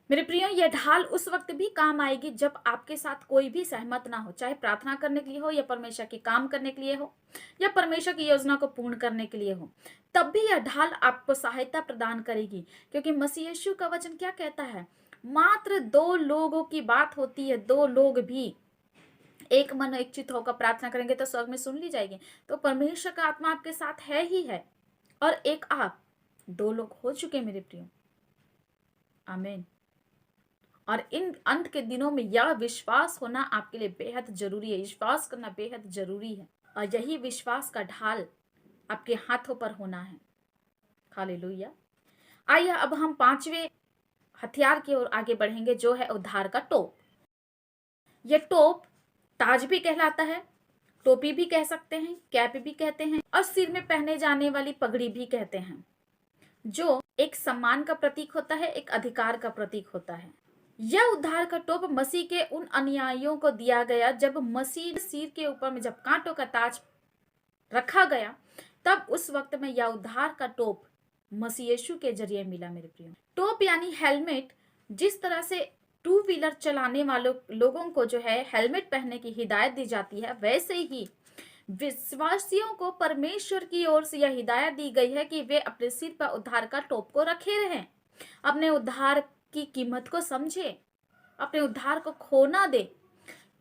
मेरे प्रियो, यह ढाल उस वक्त भी काम आएगी जब आपके साथ कोई भी सहमत ना हो, चाहे प्रार्थना करने के लिए हो, या परमेश्वर के काम करने के लिए हो, या परमेश्वर की योजना को पूर्ण करने के लिए हो, तब भी यह ढाल आपको सहायता प्रदान करेगी। क्योंकि मसीह यीशु का वचन क्या कहता है? मात्र 2 लोगों की बात होती है, 2 लोग भी एक मन एक चित्त होकर प्रार्थना करेंगे तो स्वर्ग में सुन ली जाएगी। तो परमेश्वर का आत्मा आपके साथ है ही है, और एक आप, 2 लोग हो चुके मेरे प्रियो। आमीन। और इन अंत के दिनों में यह विश्वास होना आपके लिए बेहद जरूरी है, विश्वास करना बेहद जरूरी है, और यही विश्वास का ढाल आपके हाथों पर होना है। हालेलुया। आइए अब हम 5वें हथियार की ओर आगे बढ़ेंगे, जो है उद्धार का टोप। यह टोप ताज भी कहलाता है, टोपी भी कह सकते हैं, कैप भी कहते हैं और सिर में पहने जाने वाली पगड़ी भी कहते हैं, जो एक सम्मान का प्रतीक होता है, एक अधिकार का प्रतीक होता है। यह उद्धार का टोप मसीह के उन अनुयायियों को दिया गया जब मसीह सिर के ऊपर में जब कांटों का ताज रखा गया, तब उस वक्त में यह उद्धार का टोप मसीह यीशु के जरिए मिला। मेरे प्रियो, टोप यानी हेलमेट, जिस तरह से टू व्हीलर चलाने वालों लोगों को जो है हेलमेट पहनने की हिदायत दी जाती है, वैसे ही विश्वासियों को परमेश्वर की ओर से यह हिदायत दी गई है कि वे अपने सिर पर उद्धार का टोप को रखे रहें, अपने उद्धार की कीमत को समझे, अपने उद्धार को खो ना दे,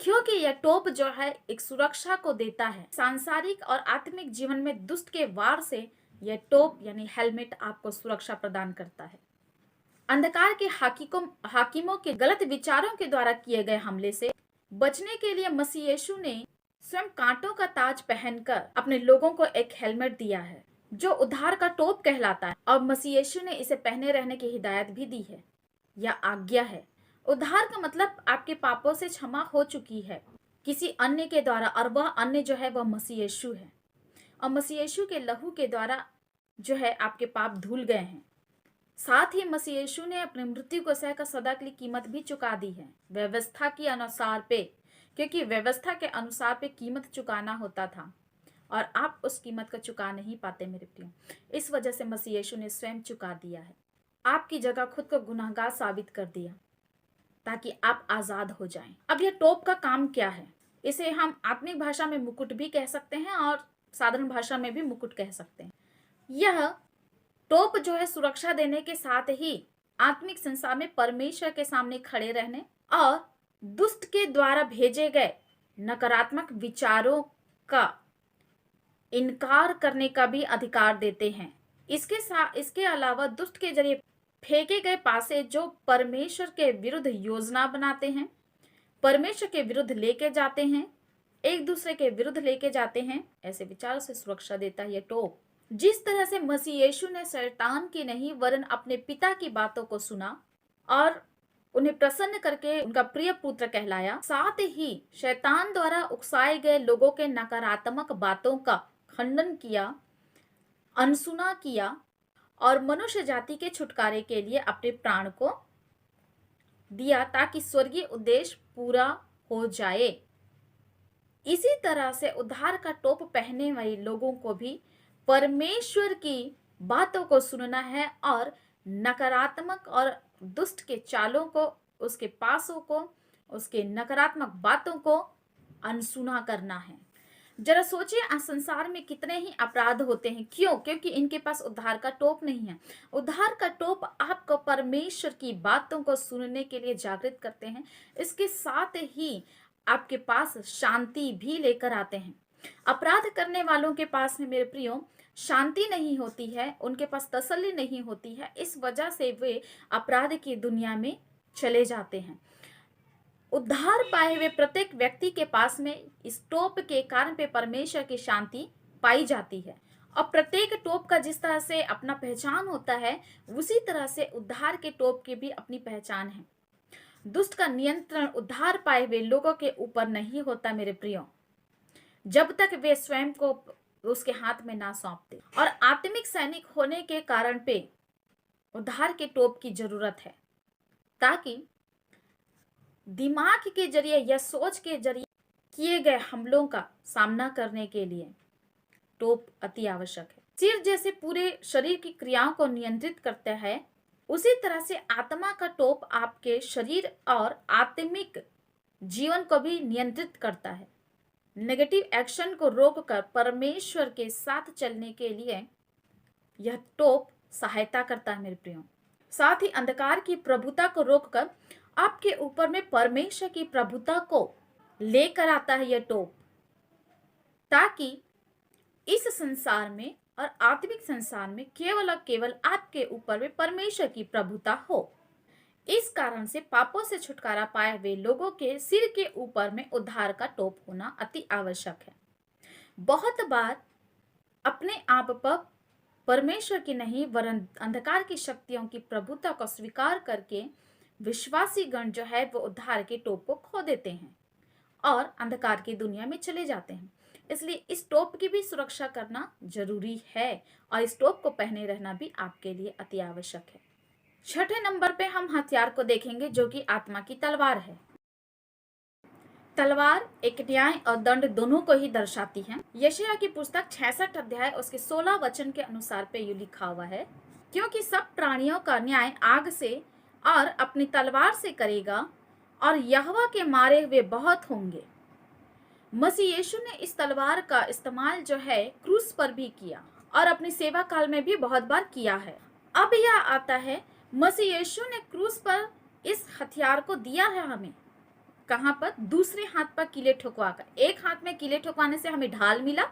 क्योंकि यह टोप जो है एक सुरक्षा को देता है। सांसारिक और आत्मिक जीवन में दुष्ट के वार से यह टोप यानी हेलमेट आपको सुरक्षा प्रदान करता है। अंधकार के हाकिमों के गलत विचारों के द्वारा किए गए हमले से बचने के लिए मसीह यीशु ने स्वयं कांटों का ताज पहनकर अपने लोगों को एक हेलमेट दिया है, जो उद्धार का टोप कहलाता है, और मसीह यीशु ने इसे पहने रहने की हिदायत भी दी है। यह आज्ञा है। उद्धार का मतलब आपके पापों से क्षमा हो चुकी है किसी अन्य के द्वारा, और वह अन्य जो है वह मसीह यीशु है, और मसीह यीशु के लहू के द्वारा जो है आपके पाप धुल गए हैं। साथ ही मसीह यीशु ने अपनी मृत्यु को सहकर सदा के लिए कीमत भी चुका दी है, व्यवस्था के अनुसार पे, क्योंकि व्यवस्था के अनुसार पे कीमत चुकाना होता था और आप उस कीमत को चुका नहीं पाते मेरे प्रियो। इस वजह से मसीह यीशु ने स्वयं चुका दिया है, आपकी जगह खुद को गुनाहगार साबित कर दिया ताकि आप आजाद हो जाएं। अब यह टोप का काम क्या है? इसे हम आत्मिक भाषा में मुकुट भी कह सकते हैं और साधारण भाषा में भी मुकुट कह सकते हैं। यह टोप जो है सुरक्षा देने के साथ ही आत्मिक संसार में परमेश्वर के सामने खड़े रहने और दुष्ट के द्वारा भेजे गए नकारात्मक विचारों का इनकार करने का भी अधिकार देते हैं। इसके अलावा दुष्ट के जरिए फेंके गए पासे जो परमेश्वर के विरुद्ध योजना बनाते हैं, परमेश्वर के विरुद्ध लेके जाते हैं, एक दूसरे के विरुद्ध लेके जाते हैं, ऐसे विचारों से सुरक्षा देता है यह टोप। जिस तरह से मसीह यीशु ने शैतान की नहीं वरन अपने पिता की बातों को सुना और उन्हें प्रसन्न करके उनका प्रिय पुत्र कहलाया, साथ ही शैतान द्वारा उकसाए गए लोगों के नकारात्मक बातों का खंडन किया, अनसुना किया और मनुष्य जाति के छुटकारे के लिए अपने प्राण को दिया ताकि स्वर्गीय उद्देश्य पूरा हो जाए। इसी तरह से उद्धार का टोप पहने वाले लोगों को भी परमेश्वर की बातों को सुनना है और नकारात्मक और दुष्ट के चालों को, उसके पासों को, उसके नकारात्मक बातों को अनसुना करना है। जरा सोचिए, आज संसार में कितने ही अपराध होते हैं। क्यों? क्योंकि इनके पास उद्धार का टोप नहीं है। उद्धार का टोप आपको परमेश्वर की बातों को सुनने के लिए जागृत करते हैं, इसके साथ ही आपके पास शांति भी लेकर आते हैं। अपराध करने वालों के पास में मेरे प्रियो शांति नहीं होती है, उनके पास तसल्ली नहीं होती है, इस वजह से वे अपराध की दुनिया में चले जाते हैं। उद्धार पाए हुए प्रत्येक व्यक्ति के पास में इस टोप के कारण पे परमेश्वर की शांति पाई जाती है, और प्रत्येक टोप का जिस तरह से अपना पहचान होता है, उसी तरह से उद्धार के टोप की भी अपनी पहचान है। दुष्ट का नियंत्रण उद्धार पाए हुए लोगों के ऊपर नहीं होता मेरे प्रियो, जब तक वे स्वयं को उसके हाथ में ना सौंपते। और आत्मिक सैनिक होने के कारण पे उद्धार के टोप की जरूरत है, ताकि दिमाग के जरिए या सोच के जरिए किए गए हमलों का सामना करने के लिए टोप अति आवश्यक है। सिर जैसे पूरे शरीर की क्रियाओं को नियंत्रित करता है, उसी तरह से आत्मा का टोप आपके शरीर और आत्मिक जीवन को भी नियंत्रित करता है। नेगेटिव एक्शन को रोककर परमेश्वर के साथ चलने के लिए यह टोप सहायता करता है मेरे प्रियो। साथ ही अंधकार की प्रभुता को रोककर आपके ऊपर में परमेश्वर की प्रभुता को लेकर आता है यह टोप, ताकि इस संसार में और आत्मिक संसार में केवल और केवल आपके ऊपर में परमेश्वर की प्रभुता हो। इस कारण से पापों से छुटकारा पाए हुए लोगों के सिर के ऊपर में उद्धार का टोप होना अति आवश्यक है। बहुत बार अपने आप पर परमेश्वर की नहीं वरन अंधकार की शक्तियों की प्रभुता को स्वीकार करके विश्वासी गण जो है वो उद्धार के टोप को खो देते हैं और अंधकार की दुनिया में चले जाते हैं। इसलिए इस टोप की भी सुरक्षा करना जरूरी है और इस टोप को पहने रहना भी आपके लिए अति आवश्यक है। छठे नंबर पे हम हथियार को देखेंगे जो कि आत्मा की तलवार है। तलवार एक न्याय और दंड दोनों को ही दर्शाती है। यशायाह की पुस्तक 66 अध्याय उसके 16 वचन के अनुसार पे यूं लिखा हुआ है, क्योंकि सब प्राणियों का न्याय आग से और अपनी तलवार से करेगा और यहोवा के मारे हुए बहुत होंगे। मसीह यीशु ने इस तलवार का इस्तेमाल जो है क्रूस पर भी किया और अपनी सेवा काल में भी बहुत बार किया है। अब यह आता है, मसीह यीशु ने क्रूस पर इस हथियार को दिया है हमें। कहां पर? दूसरे हाथ पर कीले ठुकवाकर। एक हाथ में कीले ठुकवाने से हमें ढाल मिला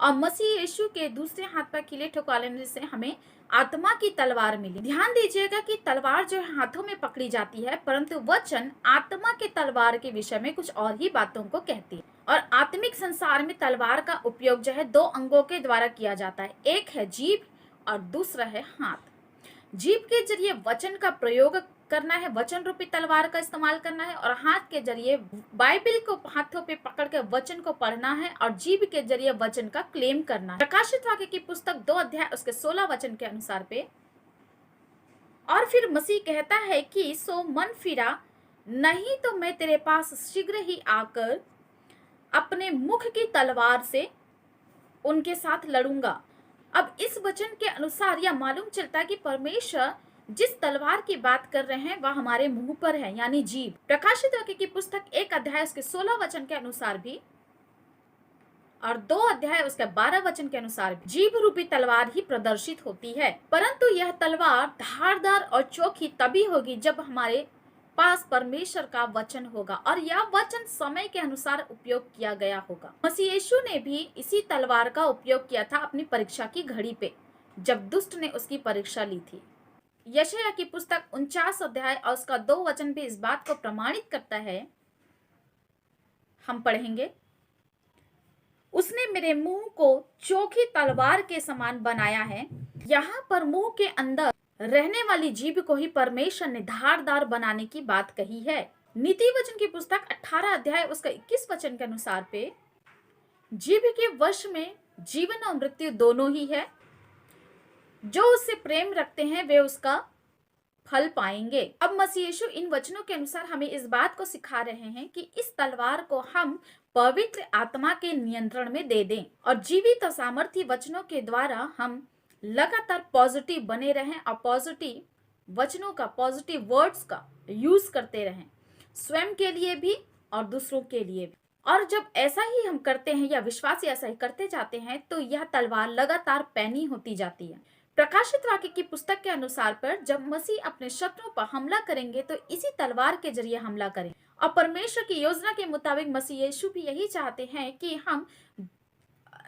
और मसीह यीशु के दूसरे हाथ पर कीले ठुकवा लेने से हमें आत्मा की तलवार मिली। ध्यान दीजिएगा कि तलवार जो है हाथों में पकड़ी जाती है, परंतु वचन आत्मा के तलवार के विषय में कुछ और ही बातों को कहती है। और आत्मिक संसार में तलवार का उपयोग जो है दो अंगों के द्वारा किया जाता है, एक है जीभ और दूसरा है हाथ। जीभ के जरिए वचन का प्रयोग करना है, वचन रूपी तलवार का इस्तेमाल करना है, और हाथ के जरिए बाइबल को हाथों पे पकड़ के वचन को पढ़ना है और जीभ के जरिए वचन का क्लेम करना है। प्रकाशित वाक्य की पुस्तक 2 अध्याय उसके 16 वचन के अनुसार पे, और फिर मसीह कहता है कि सो मन फिरा, नहीं तो मैं तेरे पास शीघ्र ही आकर अपने मुख की तलवार से उनके साथ लड़ूंगा। अब इस वचन के अनुसार यह मालूम चलता है कि परमेश्वर जिस तलवार की बात कर रहे हैं वह हमारे मुंह पर है, यानी जीभ। प्रकाशित वाक्य की पुस्तक 1 अध्याय उसके 16 वचन के अनुसार भी और 2 अध्याय उसके 12 वचन के अनुसार भी जीभ रूपी तलवार ही प्रदर्शित होती है। परंतु यह तलवार धारदार और चोखी तभी होगी जब हमारे पास परमेश्वर का वचन होगा और यह वचन समय के अनुसार उपयोग किया गया होगा। मसीह यीशु ने भी इसी तलवार का उपयोग किया था अपनी परीक्षा की घड़ी पे, जब दुष्ट ने उसकी परीक्षा ली थी। यशायाह की पुस्तक 49 अध्याय और उसका 2 वचन भी इस बात को प्रमाणित करता है। हम पढ़ेंगे, उसने मेरे मुंह को चोखी तलवार के समान बनाया है। यहाँ पर मुंह के अंदर रहने वाली जीभ को ही परमेश्वर ने धारदार बनाने की बात कही है। नीति वचन की पुस्तक 18 अध्याय उसका 21 वचन के अनुसार पे जीभ के वश में जीवन और मृत्यु दोनों ही है। जो उससे प्रेम रखते हैं वे उसका फल पाएंगे। अब मसीह यीशु इन वचनों के अनुसार हमें इस बात को सिखा रहे हैं कि इस तलवार को हम पवित्र आत्मा के नियंत्रण में दे दें और जीवित और सामर्थ्य वचनों के द्वारा हम लगातार पॉजिटिव बने रहें और पॉजिटिव वचनों का, पॉजिटिव वर्ड्स का यूज करते रहें, स्वयं के लिए भी और दूसरों के लिए भी। और जब ऐसा ही हम करते हैं या विश्वासी ऐसा ही करते जाते हैं तो यह तलवार लगातार पैनी होती जाती है। प्रकाशित वाक्य की पुस्तक के अनुसार पर जब मसीह अपने शत्रुओं पर हमला करेंगे तो इसी तलवार के जरिए हमला करें और परमेश्वर की योजना के मुताबिक मसीह यीशु भी यही चाहते हैं कि हम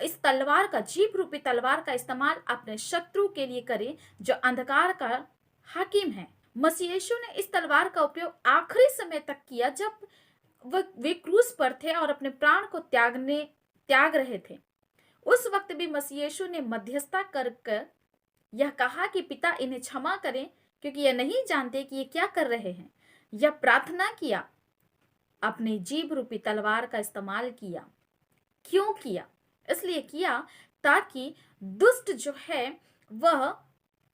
इस तलवार का, जीभ रूपी तलवार का इस्तेमाल अपने शत्रु के लिए करें जो अंधकार का हाकिम है। मसीह यीशु ने इस तलवार का उपयोग आखिरी समय तक किया जब वे क्रूस पर थे और अपने प्राण को त्याग रहे थे। उस वक्त भी मसीह यीशु ने मध्यस्थता कर यह कहा कि पिता इन्हें क्षमा करें क्योंकि यह नहीं जानते कि ये क्या कर रहे हैं। यह प्रार्थना किया, अपने जीभ रूपी तलवार का इस्तेमाल किया। क्यों किया? इसलिए किया ताकि दुष्ट जो है वह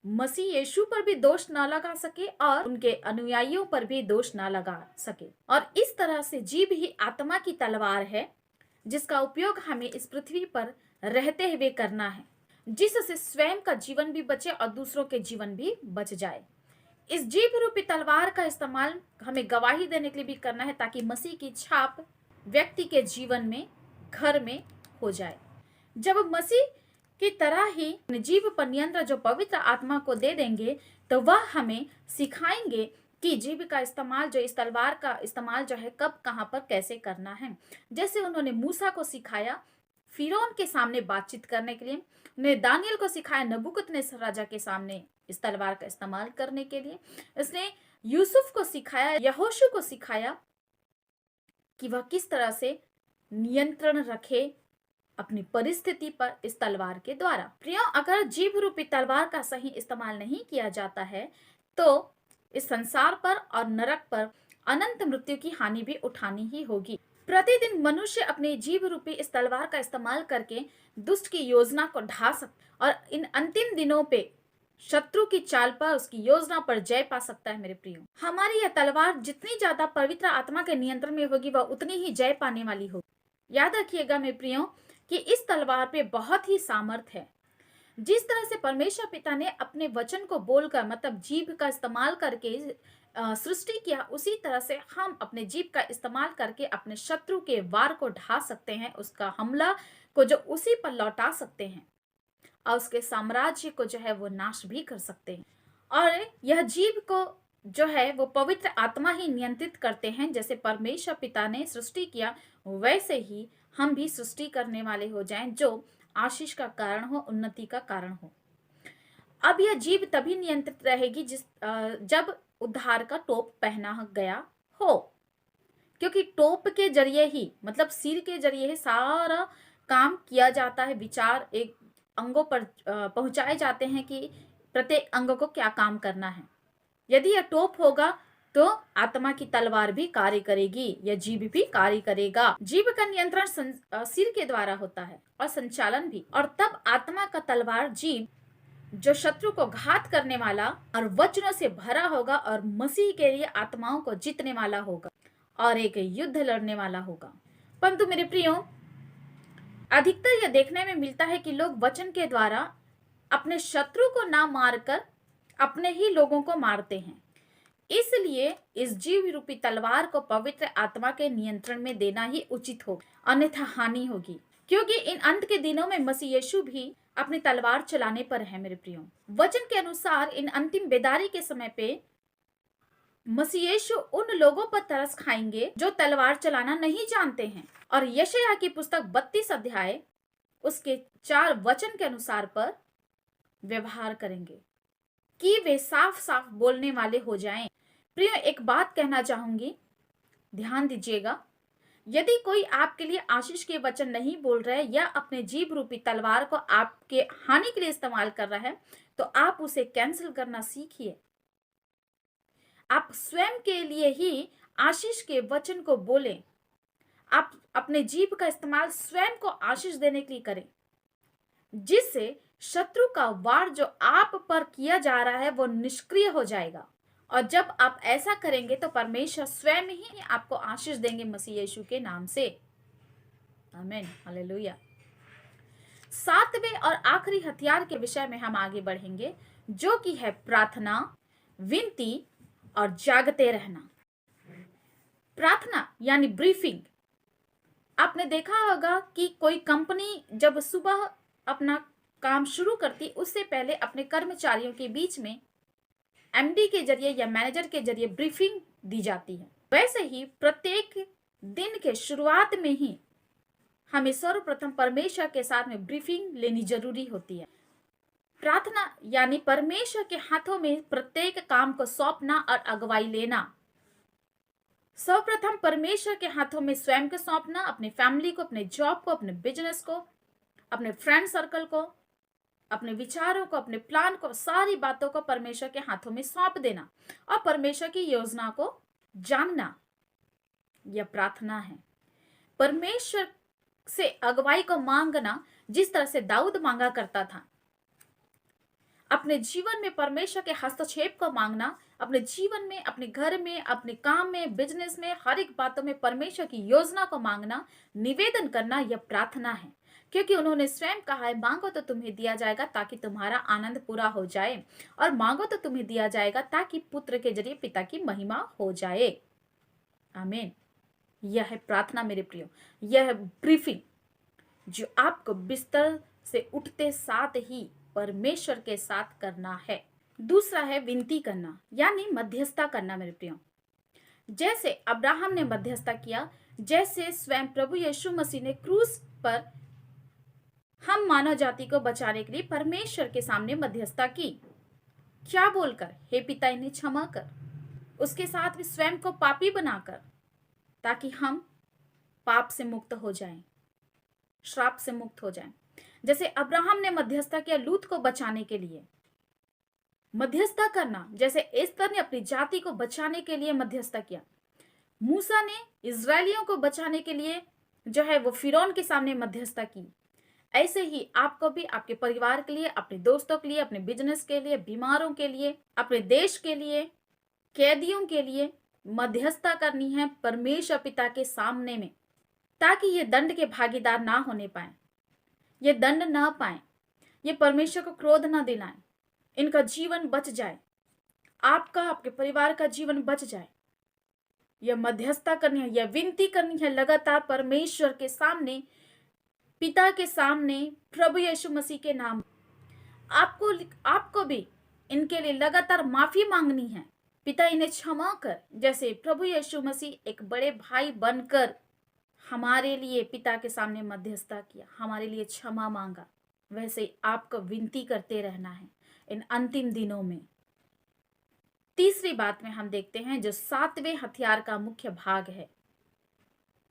मसीह यीशु पर भी दोष ना लगा सके और उनके अनुयायियों पर भी दोष ना लगा सके। और इस तरह से जीभ ही आत्मा की तलवार है जिसका उपयोग हमें इस पृथ्वी पर रहते हुए करना है, जिससे स्वयं का जीवन भी बचे और दूसरों के जीवन भी बच जाए। इस जीभ रूपी तलवार का इस्तेमाल हमें गवाही देने के लिए भी करना है ताकि मसीह की छाप व्यक्ति के जीवन में, घर में हो जाए। जब मसीह की तरह ही जीभ पर नियंत्रण जो पवित्र आत्मा को दे देंगे तो वह हमें सिखाएंगे कि जीभ का इस्तेमाल, जो इस तलवार का इस्तेमाल जो है कब, कहाँ पर, कैसे करना है। जैसे उन्होंने मूसा को सिखाया फिरौन के सामने बातचीत करने के लिए, उन्हें दानियल को सिखाया नबूकदनेस्सर राजा के सामने इस तलवार का इस्तेमाल करने के लिए, उसने यूसुफ को सिखाया, यहोशू को सिखाया कि वह किस तरह से नियंत्रण रखे अपनी परिस्थिति पर इस तलवार के द्वारा। प्रियो, अगर जीभ रूपी तलवार का सही इस्तेमाल नहीं किया जाता है तो इस संसार पर और नरक पर अनंत मृत्यु की हानि भी उठानी ही होगी। प्रतिदिन मनुष्य अपने जीव रूपी इस तलवार का इस्तेमाल करके दुष्ट की योजना को ढा सकता और इन अंतिम दिनों पे शत्रु की चाल पर, उसकी योजना पर जय पा सकता है। मेरे प्रियो, हमारी यह तलवार जितनी ज्यादा पवित्र आत्मा के नियंत्रण में होगी, वह उतनी ही जय पाने वाली होगी। याद रखिएगा मेरे प्रियो कि इस तलवार पे बहुत ही सामर्थ है। जिस तरह से परमेश्वर पिता ने अपने वचन को बोलकर, मतलब जीभ का इस्तेमाल करके सृष्टि किया, उसी तरह से हम अपने जीभ का इस्तेमाल करके अपने शत्रु के वार को ढा सकते हैं, उसका हमला को जो उसी पर लौटा सकते हैं और उसके साम्राज्य को जो है वो नाश भी कर सकते हैं। और यह जीभ को जो है वो पवित्र आत्मा ही नियंत्रित करते हैं। जैसे परमेश्वर पिता ने सृष्टि किया, वैसे ही हम भी सृष्टि करने वाले हो जाएं, जो आशीष का कारण हो, उन्नति का कारण हो। अब यह जीभ तभी नियंत्रित रहेगी जब उद्धार का टोप पहना गया हो, क्योंकि टोप के जरिए ही, मतलब सिर के जरिए ही सारा काम किया जाता है। विचार एक अंगों पर पहुंचाए जाते हैं कि प्रत्येक अंग को क्या काम करना है। यदि यह टोप होगा तो आत्मा की तलवार भी कार्य करेगी, यह जीभ भी कार्य करेगा। जीभ का नियंत्रण सिर के द्वारा होता है और संचालन भी। और तब आत्मा का तलवार जीभ, जो शत्रु को घात करने वाला और वचनों से भरा होगा और मसीह के लिए आत्माओं को जीतने वाला होगा और एक युद्ध लड़ने वाला होगा। परंतु मेरे प्रियो, अधिकतर यह देखने में मिलता है कि लोग वचन के द्वारा अपने शत्रु को ना मारकर अपने ही लोगों को मारते हैं। इसलिए इस जीव रूपी तलवार को पवित्र आत्मा के नियंत्रण में देना ही उचित होगा, अन्यथा हानि होगी। क्योंकि इन अंत के दिनों में मसीह यीशु भी अपनी तलवार चलाने पर है। मेरे प्रियो, वचन के अनुसार इन अंतिम बेदारी के समय पे मसीह यीशु उन लोगों पर तरस खाएंगे जो तलवार चलाना नहीं जानते हैं, और यशायाह की पुस्तक 32 अध्याय उसके 4 वचन के अनुसार पर व्यवहार करेंगे कि वे साफ साफ बोलने वाले हो जाएं। प्रिय, एक बात कहना चाहूंगी, ध्यान दीजिएगा। यदि कोई आपके लिए आशीष के वचन नहीं बोल रहा है या अपने जीभ रूपी तलवार को आपके हानि के लिए इस्तेमाल कर रहा है, तो आप उसे कैंसिल करना सीखिए। आप स्वयं के लिए ही आशीष के वचन को बोलें। आप अपने जीभ का इस्तेमाल स्वयं को आशीष देने के लिए करें, जिससे शत्रु का वार जो आप पर किया जा रहा है वो निष्क्रिय हो जाएगा। और जब आप ऐसा करेंगे तो परमेश्वर स्वयं ही आपको आशीष देंगे मसीह यीशु के नाम से। आमीन, हालेलुया। 7वें और आखिरी हथियार के विषय में हम आगे बढ़ेंगे, जो कि है प्रार्थना, विनती और जागते रहना। प्रार्थना यानी ब्रीफिंग। आपने देखा होगा कि कोई कंपनी जब सुबह अपना काम शुरू करती, उससे पहले अपने कर्मचारियों के बीच में एमडी के जरिए या मैनेजर के जरिए ब्रीफिंग दी जाती है। वैसे ही प्रत्येक दिन के शुरुआत में ही हमें सर्वप्रथम परमेश्वर के साथ में ब्रीफिंग लेनी जरूरी होती है। प्रार्थना यानी परमेश्वर के हाथों में प्रत्येक काम को सौंपना और अगुवाई लेना। सर्वप्रथम परमेश्वर के हाथों में स्वयं को सौंपना, अपनी फैमिली को, अपने जॉब को, अपने बिजनेस को, अपने फ्रेंड सर्कल को, अपने विचारों को, अपने प्लान को, सारी बातों को परमेश्वर के हाथों में सौंप देना और परमेश्वर की योजना को जानना, यह प्रार्थना है। परमेश्वर से अगुवाई को मांगना, जिस तरह से दाऊद मांगा करता था। अपने जीवन में परमेश्वर के हस्तक्षेप को मांगना, अपने जीवन में, अपने घर में, अपने काम में, बिजनेस में, हर एक बातों में परमेश्वर की योजना को मांगना, निवेदन करना, यह प्रार्थना है। क्योंकि उन्होंने स्वयं कहा है, मांगो तो तुम्हें दिया जाएगा ताकि तुम्हारा आनंद पूरा हो जाए, और मांगो तो तुम्हें दिया जाएगा ताकि पुत्र के जरिए पिता की महिमा हो जाए। आमीन। यह है प्रार्थना मेरे प्रियो, यह है ब्रीफिंग जो आपको बिस्तर से उठते साथ ही परमेश्वर के साथ करना है। दूसरा है विनती करना यानी मध्यस्थता करना मेरे प्रियो। जैसे अब्राहम ने मध्यस्थता किया, जैसे स्वयं प्रभु यीशु मसीह ने क्रूस पर हम मानव जाति को बचाने के लिए परमेश्वर के सामने मध्यस्थता की। क्या बोलकर? हे पिता, इन्हें क्षमा कर। उसके साथ भी स्वयं को पापी बनाकर, ताकि हम पाप से मुक्त हो जाएं, श्राप से मुक्त हो जाएं। जैसे अब्राहम ने मध्यस्थता किया लूत को बचाने के लिए, मध्यस्थता करना। जैसे एस्तर ने अपनी जाति को बचाने के लिए मध्यस्थता किया। मूसा ने इजरायलियों को बचाने के लिए जो है वो फिरौन के सामने मध्यस्थता की। ऐसे ही आपको भी आपके परिवार के लिए, अपने दोस्तों के लिए, अपने बिजनेस के लिए, बीमारों के लिए, अपने देश के लिए, कैदियों के लिए मध्यस्थता करनी है परमेश्वर पिता के सामने में, ताकि ये दंड के भागीदार ना होने पाए, ये दंड ना पाए, ये परमेश्वर को क्रोध ना दिलाएं, इनका जीवन बच जाए, आपका, आपके परिवार का जीवन बच जाए। यह मध्यस्थता करनी है, यह विनती करनी है लगातार परमेश्वर के सामने, पिता के सामने, प्रभु यीशु मसीह के नाम। आपको भी इनके लिए लगातार माफी मांगनी है। पिता इन्हें क्षमा कर, जैसे प्रभु यीशु मसीह एक बड़े भाई बनकर हमारे लिए पिता के सामने मध्यस्थता किया, हमारे लिए क्षमा मांगा, वैसे आपको विनती करते रहना है इन अंतिम दिनों में। तीसरी बात में हम देखते हैं जो 7वें हथियार का मुख्य भाग है,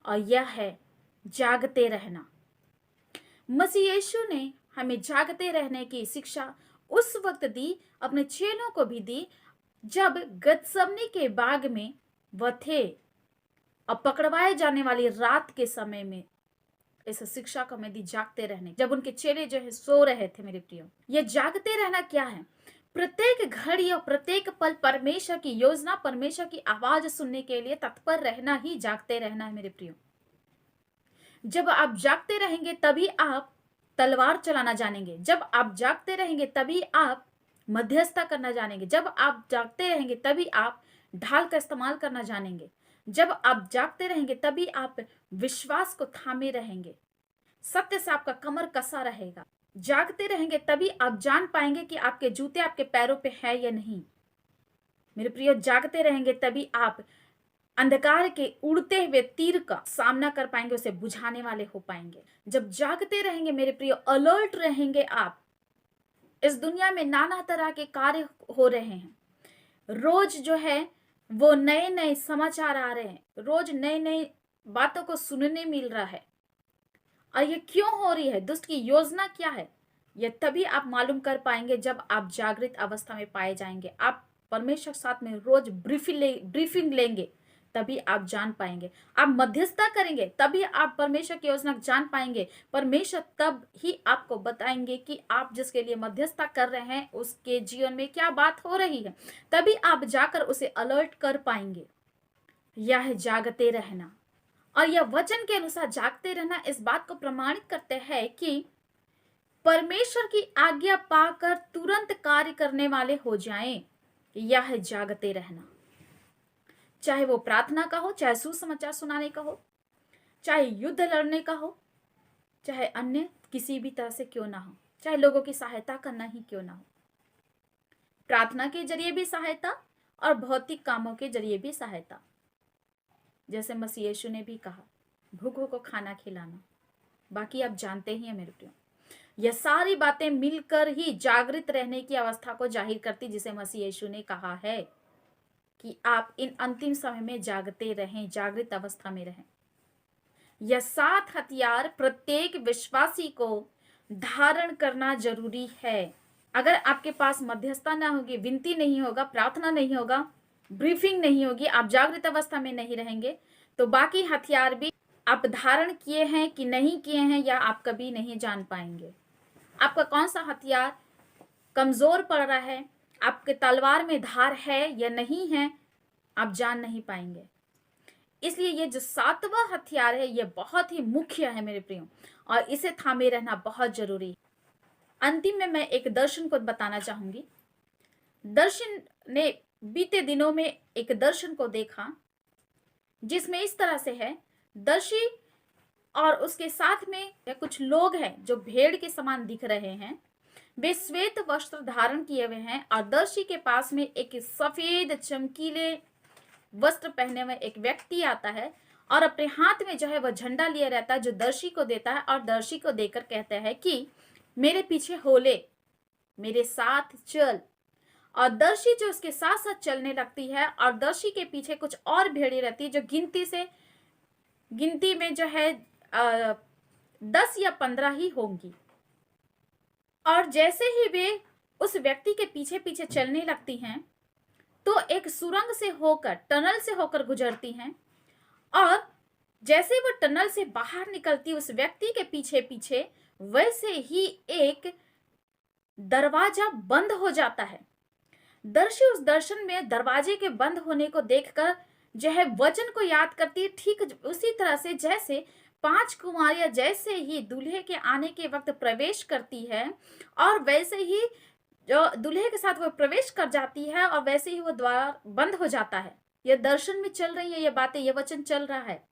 और यह है जागते रहना। मसीह यीशु ने हमें जागते रहने की शिक्षा उस वक्त दी, अपने चेलों को भी दी, जब गतसमनी के बाग में वह थे और पकड़वाए जाने वाली रात के समय में इस शिक्षा को हमें दी, जागते रहने, जब उनके चेले जो है सो रहे थे। मेरे प्रियो, यह जागते रहना क्या है? प्रत्येक घड़ी और प्रत्येक पल परमेश्वर की योजना, परमेश्वर की आवाज सुनने के लिए तत्पर रहना ही जागते रहना है। मेरे प्रियो, जब आप जागते रहेंगे तभी आप तलवार चलाना जानेंगे, जब आप जागते रहेंगे तभी आप मध्यस्थता करना जानेंगे, जब आप जागते रहेंगे तभी आप ढाल का इस्तेमाल करना जानेंगे, जब आप जागते रहेंगे तभी आप विश्वास को थामे रहेंगे, सत्य से आपका कमर कसा रहेगा। जागते रहेंगे तभी आप जान पाएंगे कि आपके जूते आपके पैरों पे है या नहीं। मेरे प्रियो, जागते रहेंगे तभी आप अंधकार के उड़ते हुए तीर का सामना कर पाएंगे, उसे बुझाने वाले हो पाएंगे। जब जागते रहेंगे मेरे प्रियो, अलर्ट रहेंगे आप। इस दुनिया में नाना तरह के कार्य हो रहे हैं, रोज जो है वो नए नए समाचार आ रहे हैं, रोज नए नए बातों को सुनने मिल रहा है। और ये क्यों हो रही है, दुष्ट की योजना क्या है, ये तभी आप मालूम कर पाएंगे जब आप जागृत अवस्था में पाए जाएंगे। आप परमेश्वर साथ में रोज ब्रीफिंग लेंगे, तभी आप जान पाएंगे। आप मध्यस्थता करेंगे तभी आप परमेश्वर की योजना जान पाएंगे। परमेश्वर तब ही आपको बताएंगे कि आप जिसके लिए मध्यस्थता कर रहे हैं उसके जीवन में क्या बात हो रही है, तभी आप जाकर उसे अलर्ट कर पाएंगे। यह है जागते रहना। और यह वचन के अनुसार जागते रहना इस बात को प्रमाणित करते हैं कि परमेश्वर की आज्ञा पाकर तुरंत कार्य करने वाले हो जाएं। यह है जागते रहना। चाहे वो प्रार्थना का हो, चाहे सुसमाचार सुनाने का हो, चाहे युद्ध लड़ने का हो, चाहे अन्य किसी भी तरह से क्यों ना हो, चाहे लोगों की सहायता करना ही क्यों ना हो। प्रार्थना के जरिए भी सहायता और भौतिक कामों के जरिए भी सहायता। जैसे मसीह यीशु ने भी कहा, भूखों को खाना खिलाना। बाकी आप जानते ही हैं मेरे प्रियो, यह सारी बातें मिलकर ही जागृत रहने की अवस्था को जाहिर करती, जिसे मसीह यीशु ने कहा है कि आप इन अंतिम समय में जागते रहें, जागृत अवस्था में रहें। यह 7 हथियार प्रत्येक विश्वासी को धारण करना जरूरी है। अगर आपके पास मध्यस्थता ना होगी, विनती नहीं होगा, प्रार्थना नहीं होगा, ब्रीफिंग नहीं होगी, आप जागृत अवस्था में नहीं रहेंगे, तो बाकी हथियार भी आप धारण किए हैं कि नहीं किए हैं, या आप कभी नहीं जान पाएंगे। आपका कौन सा हथियार कमजोर पड़ रहा है, आपके तलवार में धार है या नहीं है, आप जान नहीं पाएंगे। इसलिए ये जो 7वां हथियार है, ये बहुत ही मुख्य है मेरे प्रियो, और इसे थामे रहना बहुत जरूरी है। अंतिम में मैं एक दर्शन को बताना चाहूंगी। दर्शन ने बीते दिनों में एक दर्शन को देखा, जिसमें इस तरह से है, दर्शी और उसके साथ में कुछ लोग हैं जो भेड़ के समान दिख रहे हैं। वे श्वेत वस्त्र धारण किए हुए हैं, और दर्शी के पास में एक सफेद चमकीले वस्त्र पहने हुए एक व्यक्ति आता है, और अपने हाथ में जो है वह झंडा लिए रहता है, जो दर्शी को देता है, और दर्शी को देकर कहता है कि मेरे पीछे हो ले, मेरे साथ चल। और दर्शी जो उसके साथ साथ चलने लगती है, और दर्शी के पीछे कुछ और भेड़ें रहती है, जो गिनती में जो है 10 या 15 ही होंगी। और जैसे ही वे उस व्यक्ति के पीछे पीछे चलने लगती हैं, तो एक सुरंग से होकर, टनल से होकर गुजरती हैं, और जैसे वो टनल से बाहर निकलती उस व्यक्ति के पीछे पीछे, वैसे ही एक दरवाजा बंद हो जाता है। दर्शी उस दर्शन में दरवाजे के बंद होने को देखकर जो है वचन को याद करती है, ठीक उसी तरह से जैसे 5 कुमारियां जैसे ही दूल्हे के आने के वक्त प्रवेश करती है और वैसे ही जो दूल्हे के साथ वो प्रवेश कर जाती है और वैसे ही वो द्वार बंद हो जाता है। ये दर्शन में चल रही है ये बातें, ये वचन चल रहा है।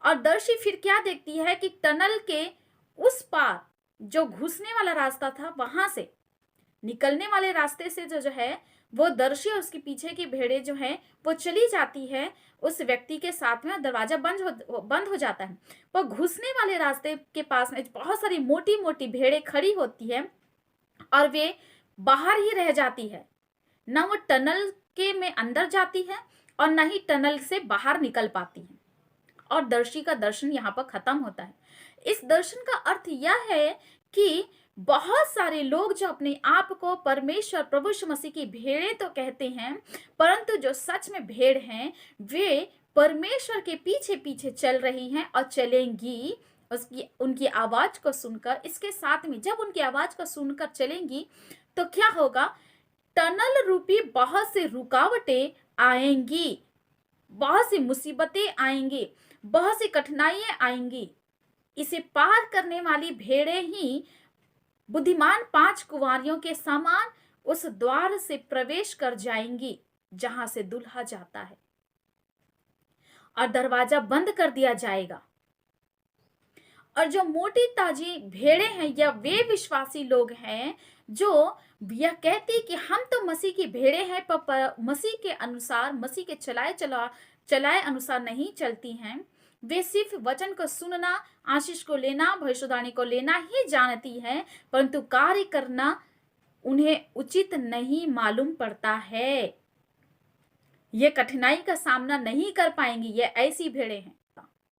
और दर्शी फिर क्या देखती है कि टनल के उस पार जो घुसने वाला रास्ता था, वहां से निकलने वाले रास्ते से जो है वो दर्शी और उसके पीछे की भेड़े जो है वो चली जाती है उस व्यक्ति के साथ में, दरवाजा बंद हो जाता है। वो घुसने वाले रास्ते के पास में बहुत सारी मोटी मोटी भेड़े खड़ी होती है और वे बाहर ही रह जाती है, ना वो टनल के में अंदर जाती है और ना ही टनल से बाहर निकल पाती है। और दर्शी का दर्शन यहाँ पर खत्म होता है। इस दर्शन का अर्थ यह है कि बहुत सारे लोग जो अपने आप को परमेश्वर प्रभु यीशु मसीह की भेड़ें तो कहते हैं, परंतु जो सच में भेड़ हैं वे परमेश्वर के पीछे पीछे चल रही हैं और चलेंगी उनकी आवाज को सुनकर। इसके साथ में जब उनकी आवाज को सुनकर चलेंगी तो क्या होगा, टनल रूपी बहुत सी रुकावटें आएंगी, बहुत सी मुसीबतें आएंगी, बहुत सी कठिनाइयां आएंगी। इसे पार करने वाली भेड़ें ही बुद्धिमान 5 कुंवारियों के समान उस द्वार से प्रवेश कर जाएंगी जहां से दुल्हा जाता है और दरवाजा बंद कर दिया जाएगा। और जो मोटी ताजी भेड़ें हैं या वे विश्वासी लोग हैं जो यह कहती कि हम तो मसीह की भेड़ें हैं पर मसीह के अनुसार, मसीह के चलाए अनुसार नहीं चलती हैं। वे सिर्फ वचन को सुनना, आशीष को लेना, भविष्यवाणी को लेना ही जानती हैं, परंतु कार्य करना उन्हें उचित नहीं मालूम पड़ता है। ये कठिनाई का सामना नहीं कर पाएंगी। ये ऐसी भेड़ें हैं।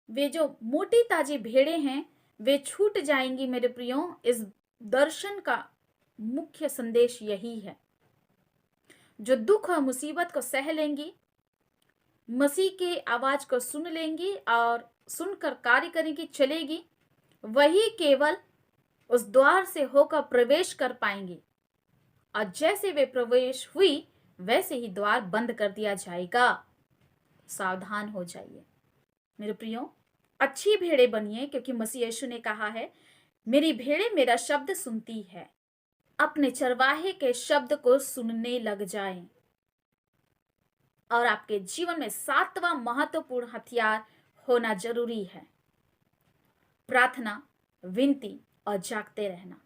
वे जो मोटी ताजी भेड़ें हैं वे छूट जाएंगी। मेरे प्रियो, इस दर्शन का मुख्य संदेश यही है। जो दुख और मुसीबत को सह लेंगी, मसीह के आवाज को सुन लेंगी और सुनकर कार्य करेंगी, चलेगी, वही केवल उस द्वार से होकर प्रवेश कर पाएंगी। और जैसे वे प्रवेश हुई वैसे ही द्वार बंद कर दिया जाएगा। सावधान हो जाइए मेरे प्रियो, अच्छी भेड़े बनिए, क्योंकि मसीह यीशु ने कहा है, मेरी भेड़े मेरा शब्द सुनती है। अपने चरवाहे के शब्द को सुनने लग जाएं। और आपके जीवन में 7वां महत्वपूर्ण हथियार होना जरूरी है, प्रार्थना, विनती और जागते रहना।